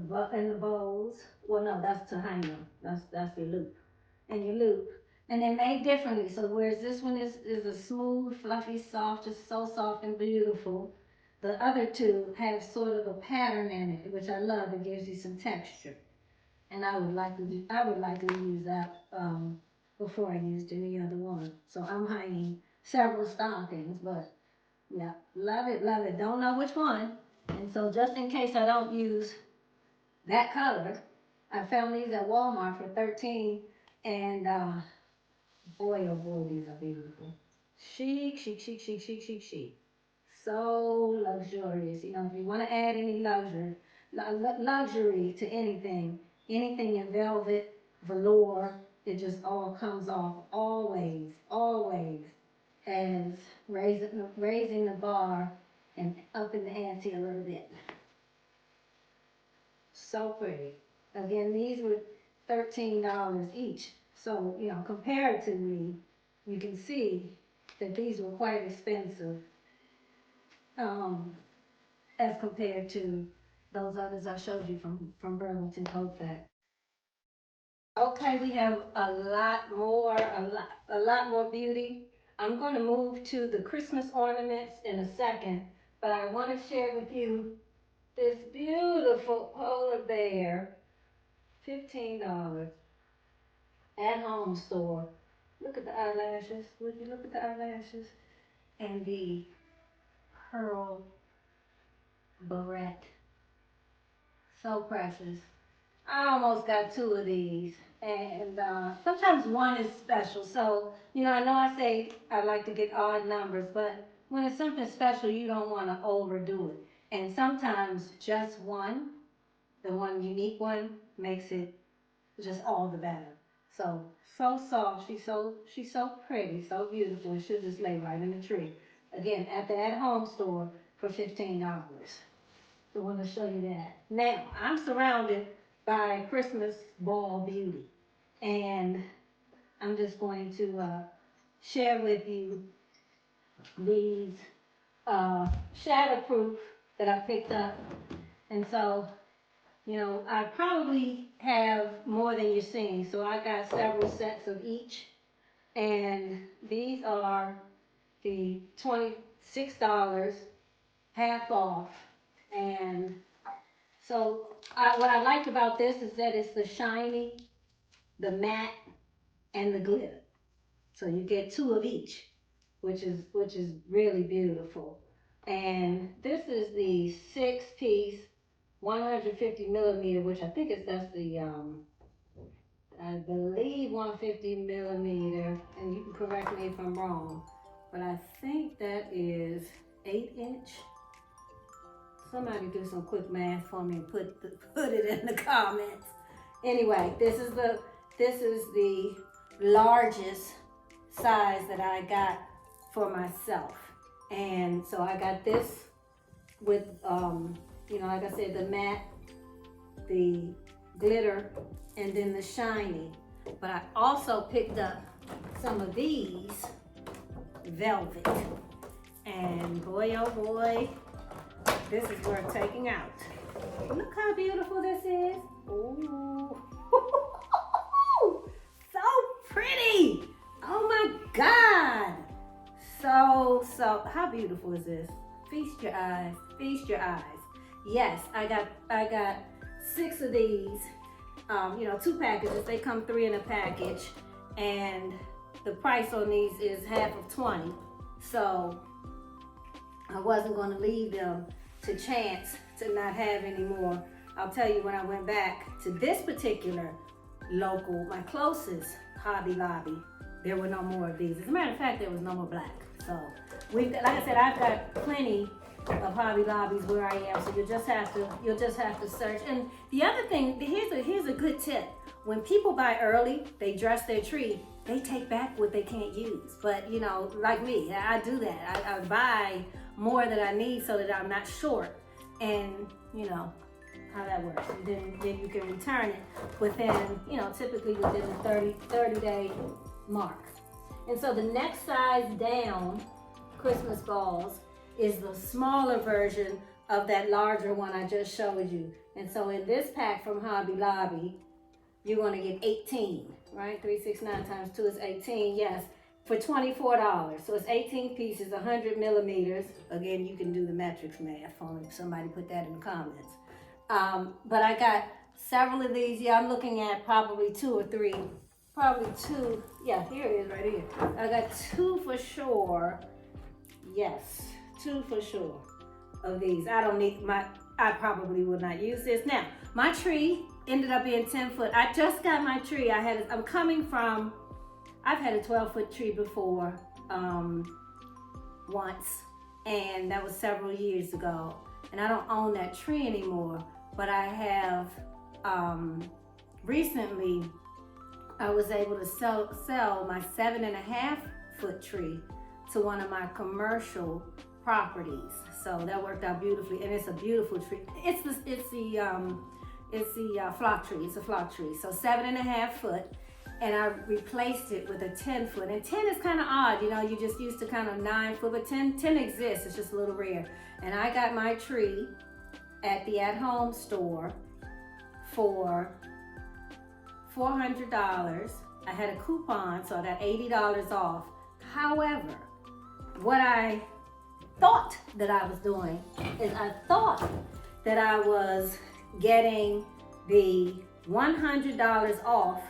bows. Well, no, that's to hang them. That's your loop and your loop. And they're made differently. So whereas this one is a smooth, fluffy, soft, just so soft and beautiful, the other 2 have sort of a pattern in it, which I love. It gives you some texture. And I would likely use that before I used any other one. So I'm hanging several stockings, but yeah, love it, love it. Don't know which one. And so just in case I don't use that color, I found these at Walmart for $13, and boy, oh boy, these are beautiful. Chic, chic, chic, chic, chic, chic, chic. So luxurious. You know, if you want to add any luxury to anything in velvet, velour, it just all comes off always, always as raising the bar and upping the ante a little bit. So pretty. Again, these were $13 each. So, you know, comparatively, you can see that these were quite expensive as compared to those others I showed you from Burlington Coat Factory. Okay, we have a lot more beauty. I'm going to move to the Christmas ornaments in a second, but I want to share with you this beautiful polar bear, $15 at home store. Look at the eyelashes. Would you look at the eyelashes? and the pearl barrette. So precious. I almost got 2 of these, and sometimes one is special. So, I know I say I like to get odd numbers, but when it's something special, you don't want to overdo it. And sometimes just the one unique one, makes it just all the better. So soft. She's so pretty, so beautiful. It should just lay right in the tree. Again, at the at-home store for $15. I want to show you that. Now, I'm surrounded by Christmas ball beauty. And I'm just going to share with you these shatterproof that I picked up. And so, I probably have more than you're seeing. So I got several sets of each. And these are the $26, half off. And so what I liked about this is that it's the shiny, the matte, and the glitter. So you get 2 of each, which is really beautiful. And this is the 6-piece, 150 millimeter, which I think that's the I believe 150 millimeter, and you can correct me if I'm wrong, but I think that is 8-inch. Somebody do some quick math for me and put it in the comments. Anyway, this is the largest size that I got for myself. And so I got this with, like I said, the matte, the glitter, and then the shiny. But I also picked up some of these velvet. And boy, oh boy, this is worth taking out. Look how beautiful this is. Ooh. So pretty. Oh my God. So, how beautiful is this? Feast your eyes, feast your eyes. Yes, I got 6 of these, 2 packages. They come 3 in a package, and the price on these is half of 20. So I wasn't gonna leave them to chance to not have any more. I'll tell you, when I went back to this particular local, my closest Hobby Lobby, there were no more of these. As a matter of fact, there was no more black. So, like I said, I've got plenty of Hobby Lobbies where I am. So you'll just have to search. And the other thing, here's a good tip. When people buy early, they dress their tree. They take back what they can't use. But like me, I do that. I buy more than I need so that I'm not short. And how that works. And then you can return it within, typically within the 30-day mark. And so the next size down Christmas balls is the smaller version of that larger one I just showed you. And so in this pack from Hobby Lobby, you're going to get 18, right? 369 times 2 is 18, yes, for $24. So it's 18 pieces, 100 millimeters. Again, you can do the metrics math for me. Somebody put that in the comments. But I got several of these. Yeah, I'm looking at probably 2 or 3. Probably 2. Yeah, here it is right here. I got 2 for sure. Yes, 2 for sure of these. I probably would not use this. Now, my tree ended up being 10 foot. I just got my tree. I've had a 12-foot tree before, once, and that was several years ago. And I don't own that tree anymore, but I have, recently, I was able to sell my 7.5-foot tree to one of my commercial properties. So that worked out beautifully, and it's a beautiful tree. It's the flock tree. It's a flock tree. So 7.5 foot, and I replaced it with a 10 foot. And 10 is kind of odd, you just used to kind of 9 foot, but 10 exists. It's just a little rare. And I got my tree at the at-home store for $400. I had a coupon, so I got $80 off. However, what I thought that I was doing is I thought that I was getting the $100 off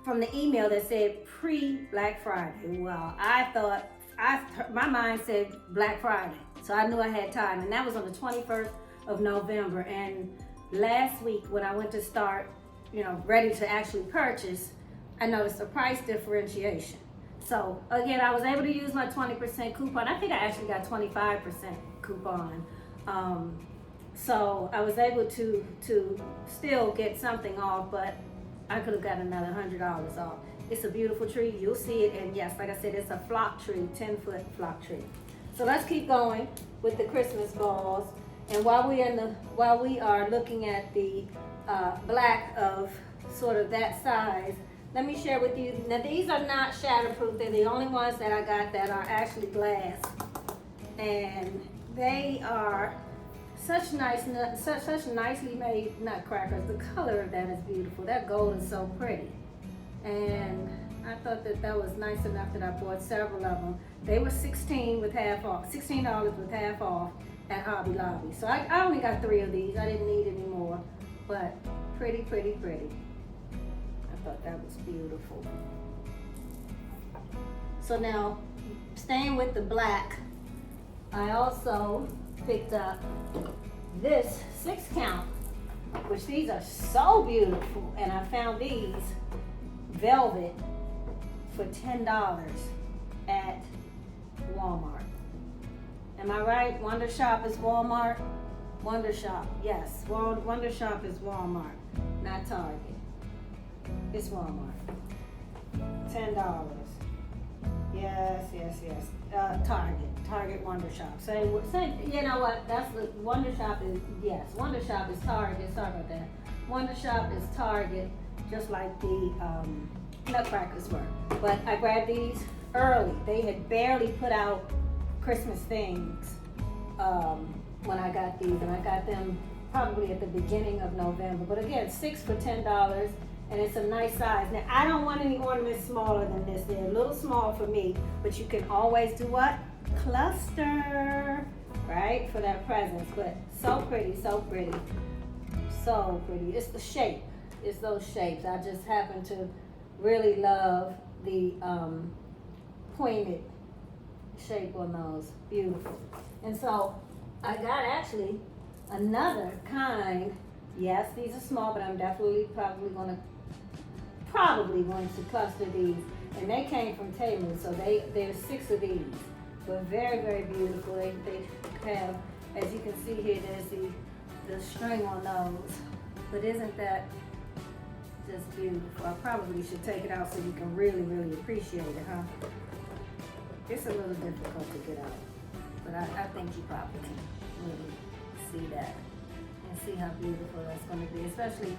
from the email that said pre-Black Friday. Well, I my mind said Black Friday, so I knew I had time, and that was on the 21st of November. And last week when I went to start, ready to actually purchase, I noticed a price differentiation. So again, I was able to use my 20% coupon. I think I actually got 25% coupon. So I was able to still get something off, but I could have got another $100 off. It's a beautiful tree. You'll see it, and yes, like I said, it's a flock tree, 10-foot flock tree. So let's keep going with the Christmas balls. And while we are looking at the black of sort of that size, let me share with you. Now these are not shatterproof. They're the only ones that I got that are actually glass, and they are such nicely made nutcrackers. The color of that is beautiful. That gold is so pretty. And I thought that was nice enough that I bought several of them. They were $16 with half off at Hobby Lobby. So I only got 3 of these. I didn't need any more, but pretty. I thought that was beautiful. So now, staying with the black, I also picked up this 6 count, which these are so beautiful, and I found these velvet for $10 at Walmart. Am I right? Wonder Shop is Walmart? Wonder Shop, yes. Wonder Shop is Walmart, not Target. It's Walmart. $10. Yes. Target Wonder Shop. Say, you know what? That's the Wonder Shop is, yes. Wonder Shop is Target. Sorry about that. Wonder Shop is Target, just like the Nutcrackers were. But I grabbed these early. They had barely put out Christmas things when I got these, and I got them probably at the beginning of November. But again, 6 for $10. And it's a nice size. Now, I don't want any ornaments smaller than this. They're a little small for me, but you can always do what? Cluster, right? For that presents. But so pretty. It's the shape. It's those shapes. I just happen to really love the pointed shape on those. Beautiful. And so I got actually another kind. Yes, these are small, but I'm definitely probably going to cluster these. And they came from Temu, so there's 6 of these. But very beautiful. They have, as you can see here, there's the string on those. But isn't that just beautiful? I probably should take it out so you can really appreciate it, huh? It's a little difficult to get out, but I think you probably can really see that. See how beautiful that's going to be, especially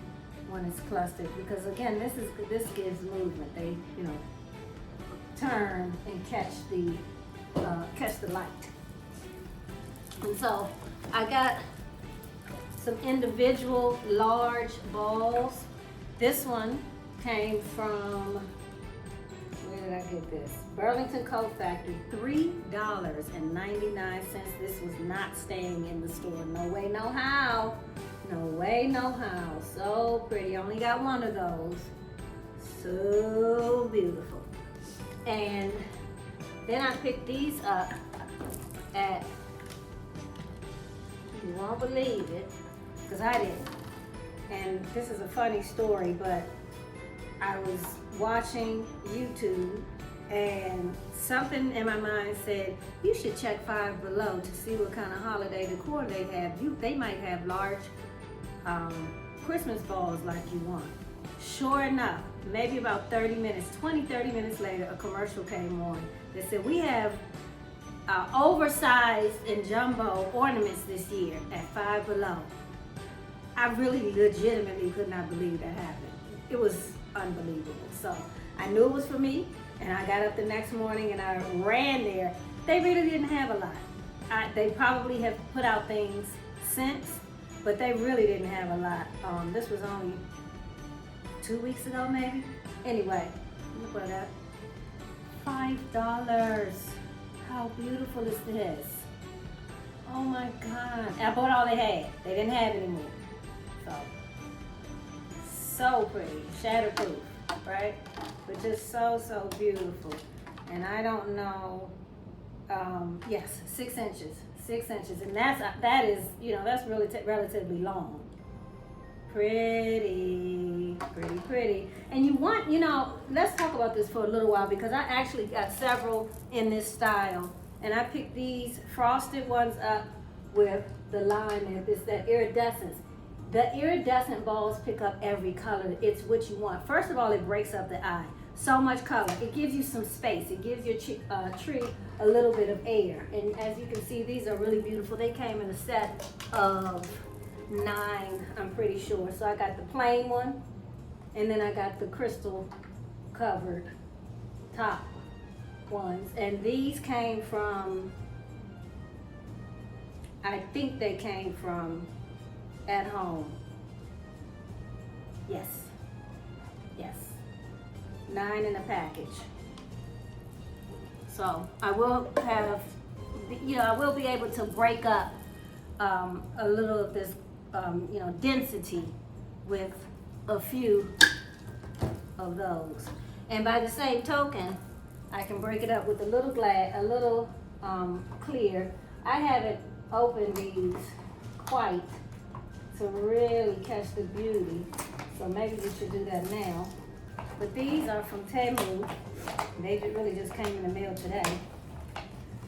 when it's clustered, because again, this gives movement. They turn and catch the light. And so I got some individual large balls. This one came from, where did I get this? Burlington Coat Factory, $3.99. This was not staying in the store. No way, no how. So pretty. I only got one of those. So beautiful. And then I picked these up at, you won't believe it, because I didn't. And this is a funny story, but I was watching YouTube and something in my mind said, you should check Five Below to see what kind of holiday decor they have. They might have large Christmas balls like you want. Sure enough, maybe about 30 minutes later, a commercial came on that said, we have oversized and jumbo ornaments this year at Five Below. I really legitimately could not believe that happened. It was unbelievable. So I knew it was for me, and I got up the next morning and I ran there. They really didn't have a lot. They probably have put out things since, but they really didn't have a lot. This was only 2 weeks ago, maybe. Anyway, look at that. $5. How beautiful is this? Oh my God. I bought all they had. They didn't have any more. So pretty. Shatterproof, right? But just so beautiful. And I don't know Yes, 6 inches. 6 inches, and that is, you know, that's really relatively long. Pretty, pretty, pretty. And you want, you know, let's talk about this for a little while because I actually got several in this style, and I picked these frosted ones up with the line. It's that iridescence. The iridescent balls pick up every color. It's what you want. First of all, it breaks up the eye. So much color. It gives you some space. It gives your tree a little bit of air. And as you can see, these are really beautiful. They came in a set of 9, I'm pretty sure. So I got the plain one, and then I got the crystal covered top ones. And these came from, I think they came from At Home. Yes. Yes. 9 in a package. So I will have, you know, I will be able to break up a little of this, you know, density with a few of those. And by the same token, I can break it up with a little clear. I haven't opened these quite to really catch the beauty, so maybe we should do that now. But these are from Temu. They really just came in the mail today.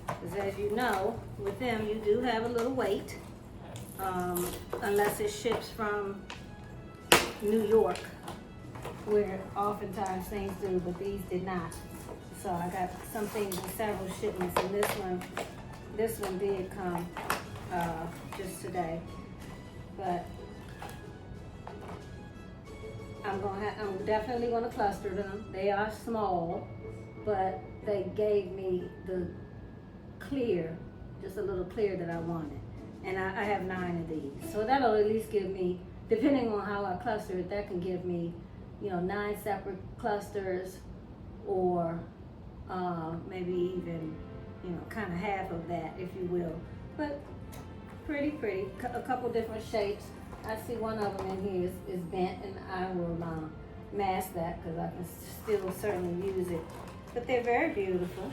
Because as you know, with them you do have a little wait, unless it ships from New York, where oftentimes things do, but these did not. So I got some things in several shipments, and this one did come just today. But I'm definitely gonna cluster them. They are small, but they gave me the clear, just a little clear that I wanted. And I have 9 of these. So that'll at least give me, depending on how I cluster it, that can give me, you know, 9 separate clusters, or maybe even, you know, kind of half of that, if you will. But pretty, a couple different shapes. I see one of them in here is bent, and I will mask that because I can still certainly use it. But they're very beautiful,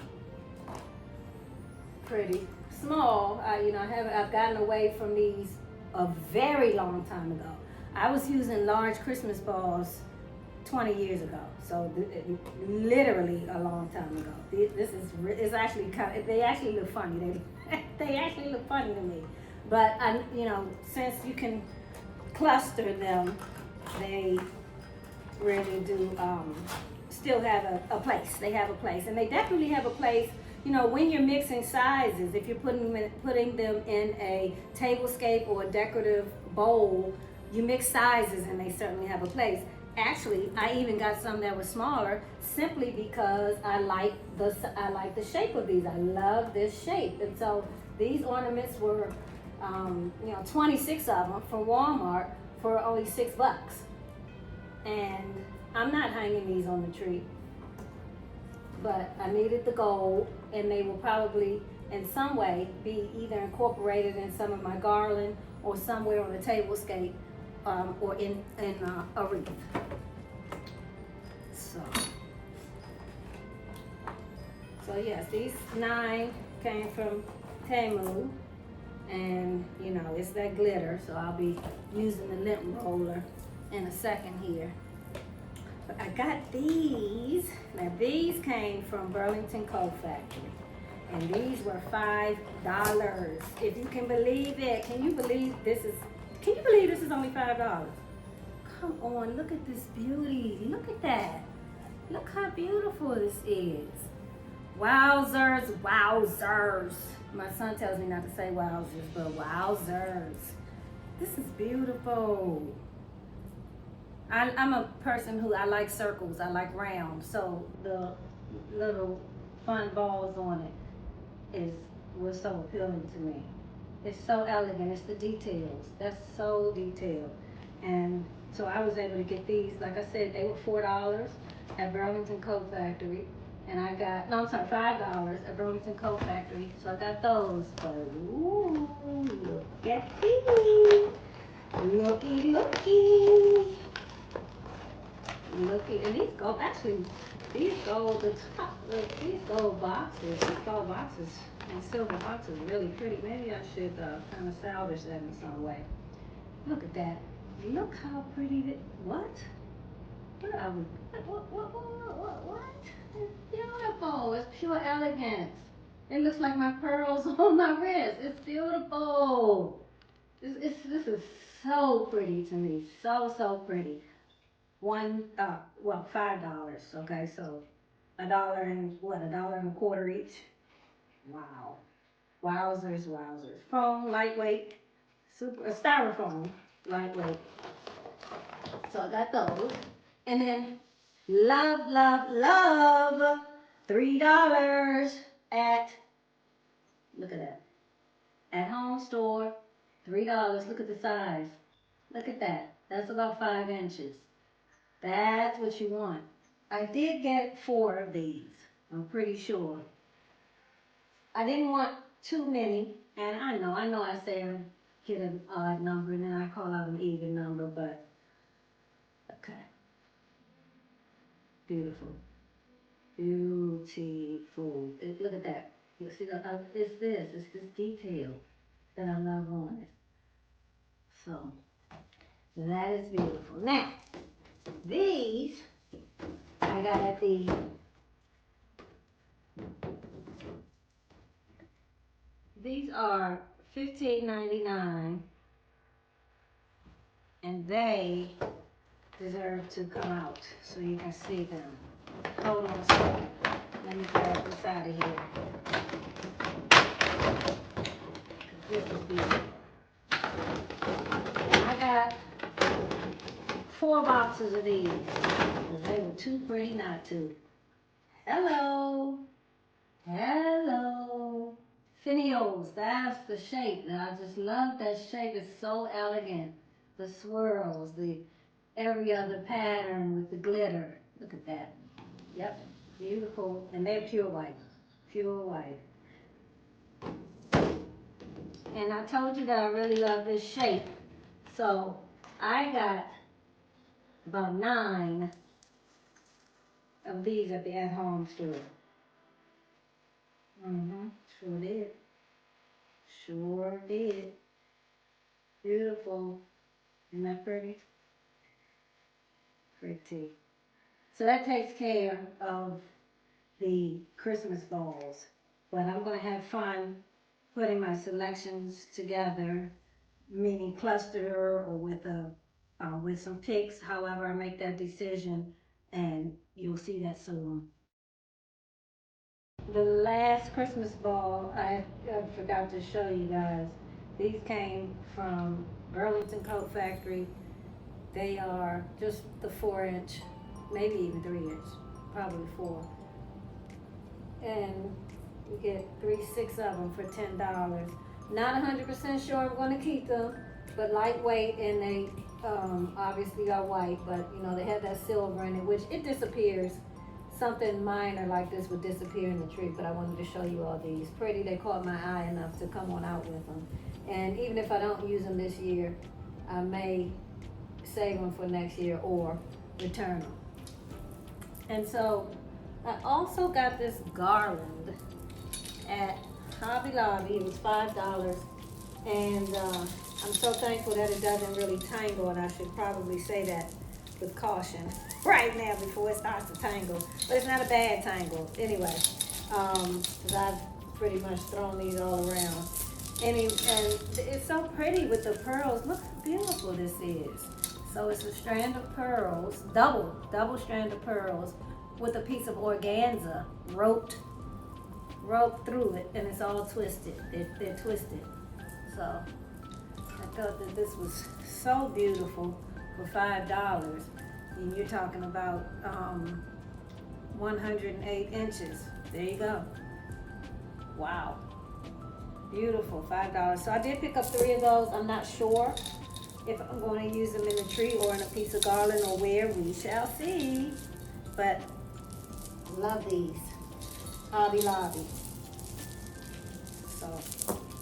pretty, small. You know, I've gotten away from these a very long time ago. I was using large Christmas balls 20 years ago, so literally a long time ago. It's actually they actually look funny. They actually look funny to me. But you know, since you can cluster them, they really do still have a place. They have a place, and they definitely have a place. You know, when you're mixing sizes, if you're putting them in a tablescape or a decorative bowl, you mix sizes, and they certainly have a place. Actually, I even got some that were smaller simply because I like the shape of these. I love this shape, and so these ornaments were, you know, 26 of them from Walmart for only $6. And I'm not hanging these on the tree, but I needed the gold, and they will probably in some way be either incorporated in some of my garland or somewhere on the tablescape, or in a wreath. So yes, these 9 came from Temu. And you know, it's that glitter, so I'll be using the lint roller in a second here. But I got these. Now these came from Burlington Coat Factory, and these were $5. If you can believe it. Can you believe this is only $5? Come on, look at this beauty. Look at that. Look how beautiful this is. Wowzers, wowzers. My son tells me not to say wowzers, but wowzers. This is beautiful. I'm a person who, I like circles, I like round, so the little fun balls on it was so appealing to me. It's so elegant, it's the details, that's so detailed. And so I was able to get these, like I said, they were $4 at Burlington Coat Factory. And I got, no, I'm sorry, $5 at Burlington Coat Factory. So I got those. But ooh, look at these. Looky. And these gold, actually, these gold boxes And silver box is really pretty. Maybe I should kind of salvage that in some way. Look at that. Look how pretty that, what? What are we, what? It's beautiful. It's pure elegance. It looks like my pearls on my wrist. It's beautiful. This is so pretty to me. So pretty. $5. Okay, so $1 and what? $1.25 each. Wow. Wowzers. Foam, lightweight, super styrofoam, lightweight. So I got those. And then love, $3 at, look at that, at home store, $3. Look at the size. Look at that. That's about 5 inches. That's what you want. I did get 4 of these, I'm pretty sure. I didn't want too many, and I know I say I get an odd number and then I call out an even number, but okay. Beautiful. Look at that. You see, it's this detail that I love on it. So, that is beautiful. Now, these, I got at these are $15.99, and they deserve to come out so you can see them. Hold on a second. Let me grab this out of here. This is beautiful. And I got 4 boxes of these. They were too pretty not to. Hello. Finials, that's the shape. And I just love that shape. It's so elegant. The swirls, the every other pattern with the glitter. Look at that. Yep, beautiful. And they're pure white. And I told you that I really love this shape. So I got about 9 of these at the at-home store. Sure did. Beautiful. Isn't that pretty? Pretty. So that takes care of the Christmas balls. But I'm going to have fun putting my selections together, mini cluster or with some picks, however I make that decision, and you'll see that soon. The last Christmas ball, I forgot to show you guys. These came from Burlington Coat Factory. They are just the 4-inch, maybe even 3-inch, probably 4. And you get 6 of them for $10. Not 100% sure I'm going to keep them, but lightweight, and they obviously are white, but you know they have that silver in it, which it disappears. Something minor like this would disappear in the tree, but I wanted to show you all these. Pretty, they caught my eye enough to come on out with them. And even if I don't use them this year, I may save them for next year or return them. And so I also got this garland at Hobby Lobby. It was $5, and I'm so thankful that it doesn't really tangle, and I should probably say that with caution right now before it starts to tangle. But it's not a bad tangle anyway, because I've pretty much thrown these all around. And it's so pretty with the pearls. Look how beautiful this is. So it's a strand of pearls, double strand of pearls with a piece of organza roped through it, and it's all twisted. They're twisted. So I thought that this was so beautiful for $5. And you're talking about 108 inches. There you go. Wow. Beautiful, $5. So I did pick up 3 of those. I'm not sure if I'm going to use them in the tree or in a piece of garland or where. We shall see. But love these. Hobby Lobby. So,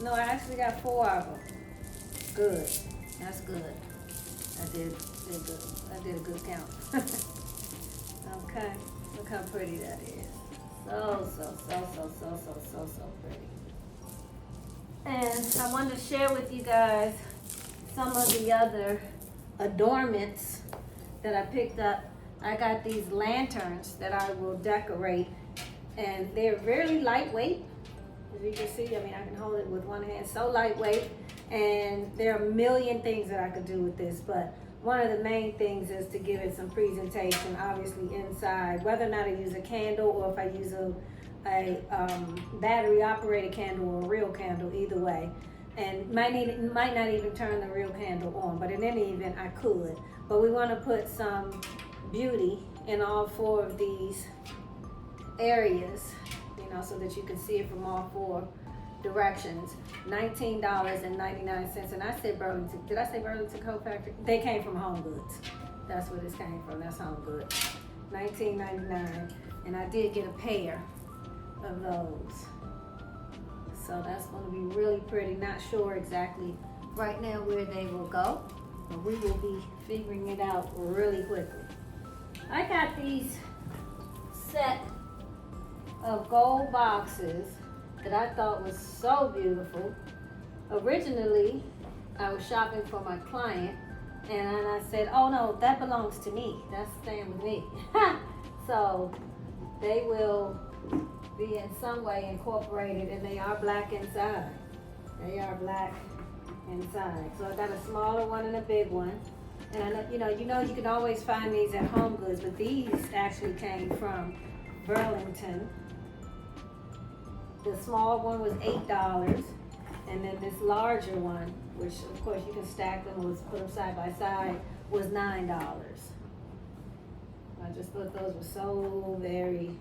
no, I actually got 4 of them. Good. That's good. I did a good count. Okay. Look how pretty that is. So pretty. And I wanted to share with you guys some of the other adornments that I picked up. I got these lanterns that I will decorate, and they're very lightweight. As you can see, I mean, I can hold it with one hand, so lightweight. And there are a million things that I could do with this, but one of the main things is to give it some presentation, obviously inside, whether or not I use a candle or if I use a battery operated candle or a real candle, either way. And might not even turn the real candle on, but in any event, I could. But we want to put some beauty in all 4 of these areas, you know, so that you can see it from all 4 directions. $19.99. And I said Burlington. Did I say Burlington Coat Factory? They came from Home Goods. That's where this came from. That's Home Goods. $19.99. And I did get a pair of those. So that's going to be really pretty. Not sure exactly right now where they will go, but we will be figuring it out really quickly. I got these set of gold boxes that I thought was so beautiful. Originally, I was shopping for my client, and I said, oh no, that belongs to me. That's staying with me. So they will be in some way incorporated, and they are black inside. They are black inside. So I got a smaller one and a big one. And I know, you can always find these at Home Goods, but these actually came from Burlington. The small one was $8, and then this larger one, which of course you can stack them, put them side by side, was $9. I just thought those were so very,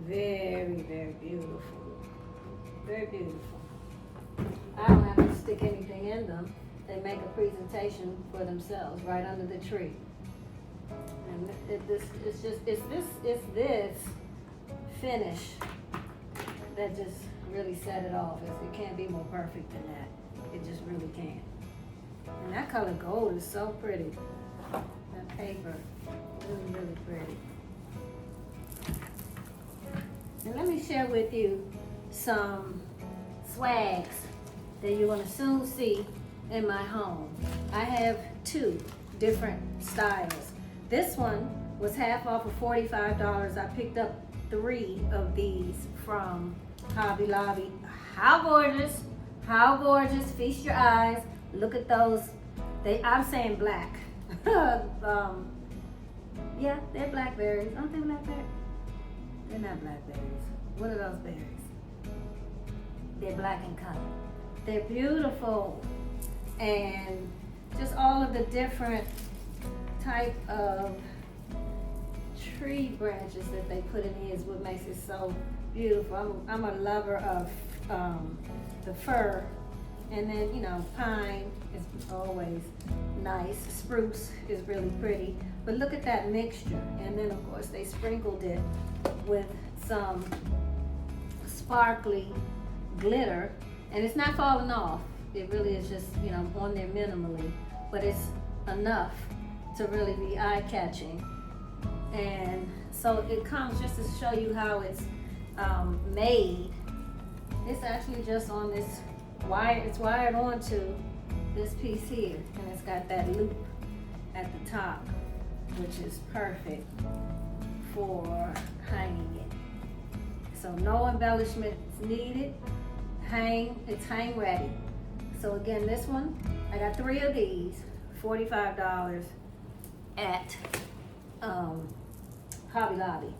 very, very beautiful. Very beautiful. I don't have to stick anything in them. They make a presentation for themselves right under the tree. And it's this finish that just really set it off. It can't be more perfect than that. It just really can't. And that color gold is so pretty. That paper, really, really pretty. And let me share with you some swags that you're gonna soon see in my home. I have 2 different styles. This one was half off of $45. I picked up 3 of these from Hobby Lobby. How gorgeous, how gorgeous. Feast your eyes. Look at those. I'm saying black. Yeah, they're blackberries. Aren't they blackberries? They're not blackberries. What are those berries? They're black in color. They're beautiful. And just all of the different type of tree branches that they put in here is what makes it so beautiful. I'm a lover of the fir, and then pine is always nice. Spruce is really pretty, but look at that mixture. And then of course they sprinkled it with some sparkly glitter, and it's not falling off. It really is just on there minimally, but it's enough to really be eye-catching. And so it comes just to show you how it's made. It's actually just on this wire. It's wired onto this piece here, and it's got that loop at the top, which is perfect for hanging it. So no embellishments needed. It's hang ready. So again, this one, I got 3 of these, $45 at Hobby Lobby.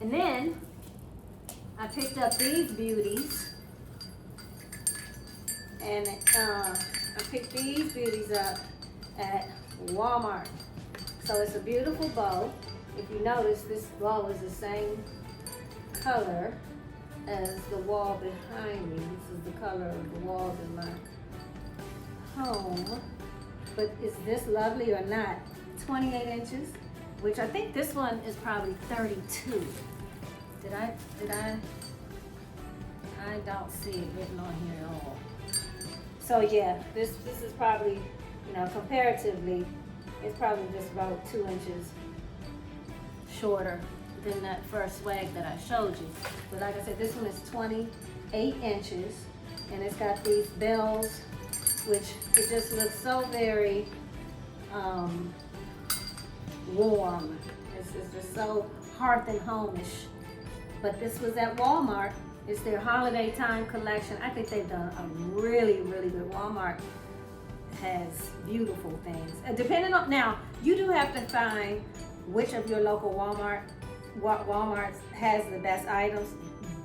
And then I picked up these beauties, and I picked these beauties up at Walmart. So it's a beautiful bow. If you notice, this bow is the same color as the wall behind me. This is the color of the walls in my home. But is this lovely or not? 28 inches, which I think this one is probably 32. Did I don't see it written on here at all. So yeah, this is probably, comparatively, it's probably just about 2 inches shorter than that first swag that I showed you. But like I said, this one is 28 inches. And it's got these bells, which it just looks so very warm. It's just so hearth and home-ish. But this was at Walmart. It's their holiday time collection. I think they've done a really, really good. Walmart has beautiful things. Depending on, now, you do have to find which of your local Walmarts has the best items.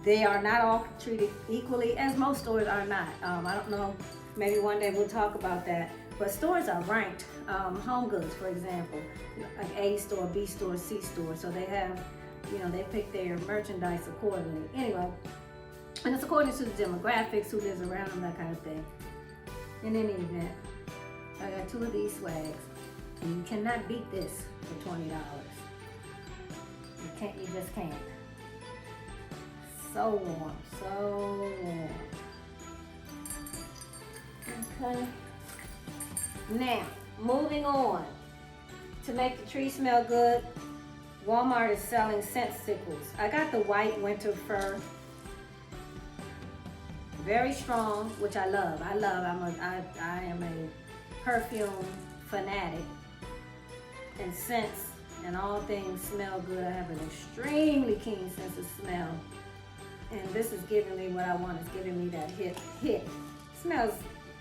They are not all treated equally, as most stores are not. I don't know, maybe one day we'll talk about that. But stores are ranked. Home Goods, for example, like A store, B store, C store. So they have, you know, they pick their merchandise accordingly. Anyway, and it's according to the demographics, who lives around them, that kind of thing. In any event, I got 2 of these swags, and you cannot beat this for $20. You just can't. So warm, so warm. Okay. Now, moving on. To make the tree smell good, Walmart is selling scent stickles. I got the white winter fir. Very strong, which I love. I am a perfume fanatic. And scents and all things smell good. I have an extremely keen sense of smell. And this is giving me what I want. It's giving me that hit. Smells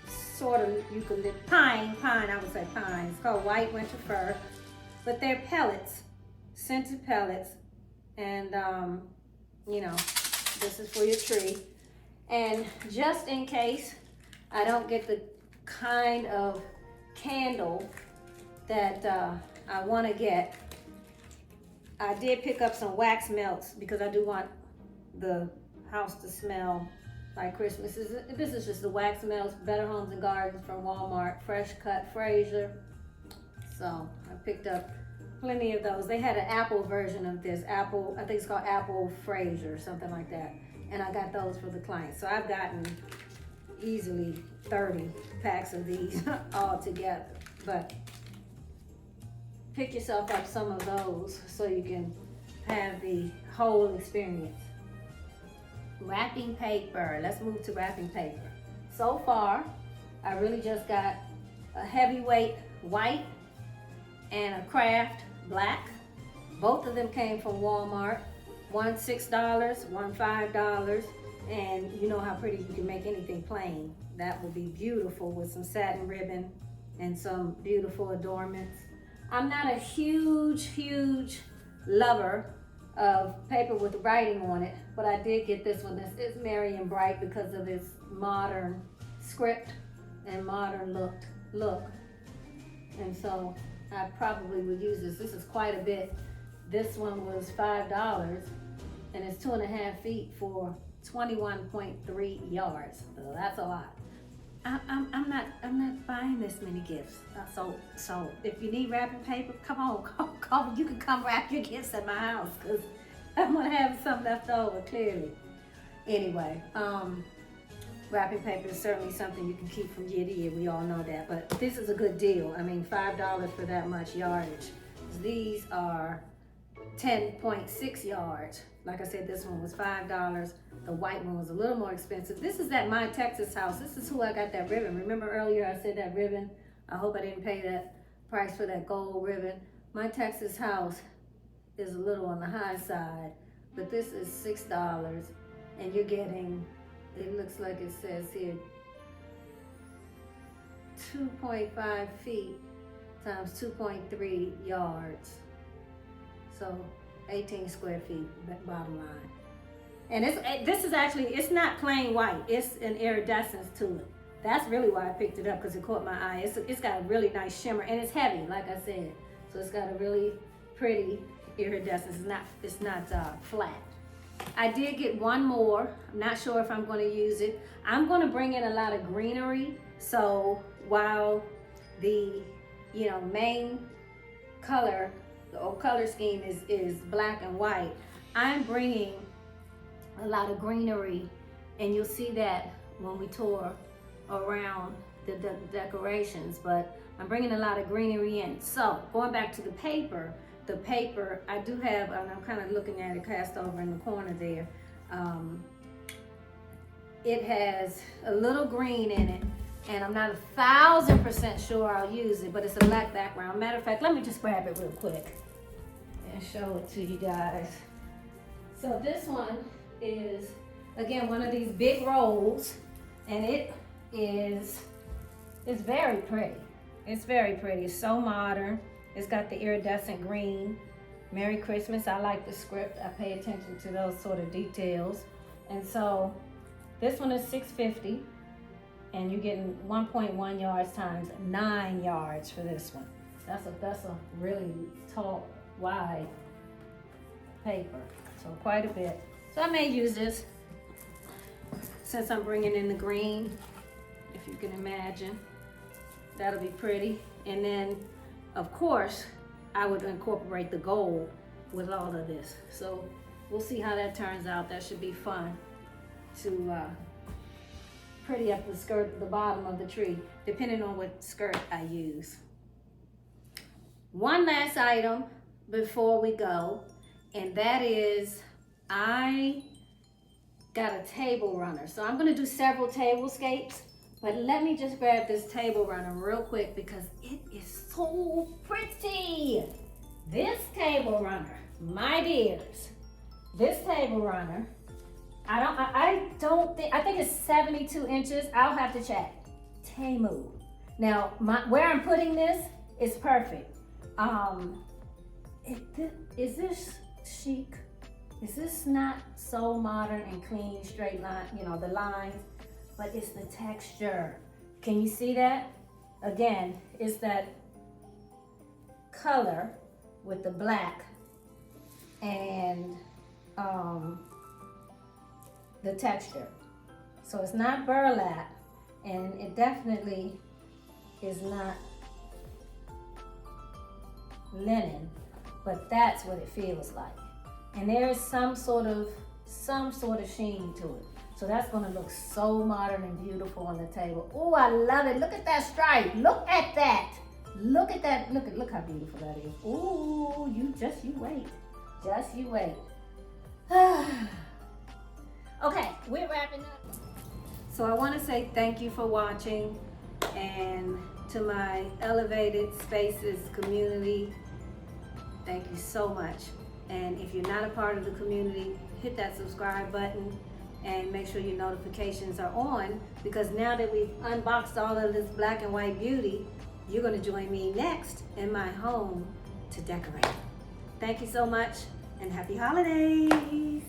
sort of eucalyptus, pine, I would say pine. It's called white winter fir. But they're pellets, scented pellets. And, you know, this is for your tree. And just in case I don't get the kind of candle that I want to get, I did pick up some wax melts because I do want the house to smell like Christmas. This is just the wax melts, Better Homes and Gardens from Walmart, fresh cut Fraser. So I picked up plenty of those. They had an apple version of this, apple, I think it's called Apple Fraser, something like that. And I got those for the clients. So I've gotten easily 30 packs of these all together. But pick yourself up some of those so you can have the whole experience. Wrapping paper. Let's move to wrapping paper. So far, I really just got a heavyweight white and a craft black. Both of them came from Walmart. One $6, one $5, and you know how pretty you can make anything plain. That will be beautiful with some satin ribbon and some beautiful adornments. I'm not a huge lover of paper with writing on it, but I did get this one. It's merry and bright because of its modern script and modern look. And so I probably would use this. This is quite a bit. This one was $5 and it's 2.5 feet for 21.3 yards. So that's a lot. I'm not buying this many gifts. So if you need wrapping paper, come on. You can come wrap your gifts at my house because I'm gonna have some left over, clearly. Anyway, wrapping paper is certainly something you can keep from year to year. We all know that, but this is a good deal. I mean, $5 for that much yardage. These are 10.6 yards. Like I said, this one was $5. The white one was a little more expensive. This is at My Texas House. This is who I got that ribbon. Remember earlier I said that ribbon? I hope I didn't pay that price for that gold ribbon. My Texas House is a little on the high side, but this is $6 and you're getting, it looks like it says here, 2.5 feet times 2.3 yards. So 18 square feet, bottom line. And this is actually, it's not plain white. It's an iridescence to it. That's really why I picked it up, because it caught my eye. It's got a really nice shimmer, and it's heavy, like I said. So it's got a really pretty iridescence. It's not flat. I did get one more. I'm not sure if I'm going to use it. I'm going to bring in a lot of greenery. So while the main color or color scheme is black and white, I'm bringing a lot of greenery, and you'll see that when we tour around the decorations, but I'm bringing a lot of greenery in. So going back to the paper I do have, and I'm kind of looking at it cast over in the corner there, it has a little green in it, and I'm not 1,000% sure I'll use it, but it's a black background. Matter of fact, let me just grab it real quick and show it to you guys. So this one is, again, one of these big rolls, and it's very pretty. It's very pretty. It's so modern. It's got the iridescent green. Merry Christmas. I like the script. I pay attention to those sort of details. And so this one is $6.50, and you're getting 1.1 yards times 9 yards for this one. That's a really tall, wide paper. So quite a bit. So I may use this since I'm bringing in the green, if you can imagine. That'll be pretty. And then, of course, I would incorporate the gold with all of this. So we'll see how that turns out. That should be fun to pretty up the skirt, the bottom of the tree, depending on what skirt I use. One last item before we go, and that is I got a table runner. So I'm gonna do several tablescapes, but let me just grab this table runner real quick because it is so pretty. This table runner, my dears, this table runner, I think it's 72 inches. I'll have to check. Temu. Now, where I'm putting this is perfect. Is this chic? Is this not so modern and clean, straight line, you know, the lines, but it's the texture. Can you see that? Again, it's that color with the black and the texture. So it's not burlap, and it definitely is not linen, but that's what it feels like. And there is some sort of sheen to it. So that's gonna look so modern and beautiful on the table. Oh, I love it. Look at that stripe. Look at that. Look at that. Look how beautiful that is. Ooh, you wait. Just you wait. Okay, we're wrapping up. So I want to say thank you for watching, and to my Elevated Spaces community, thank you so much. And if you're not a part of the community, hit that subscribe button and make sure your notifications are on, because now that we've unboxed all of this black and white beauty, you're going to join me next in my home to decorate. Thank you so much, and happy holidays.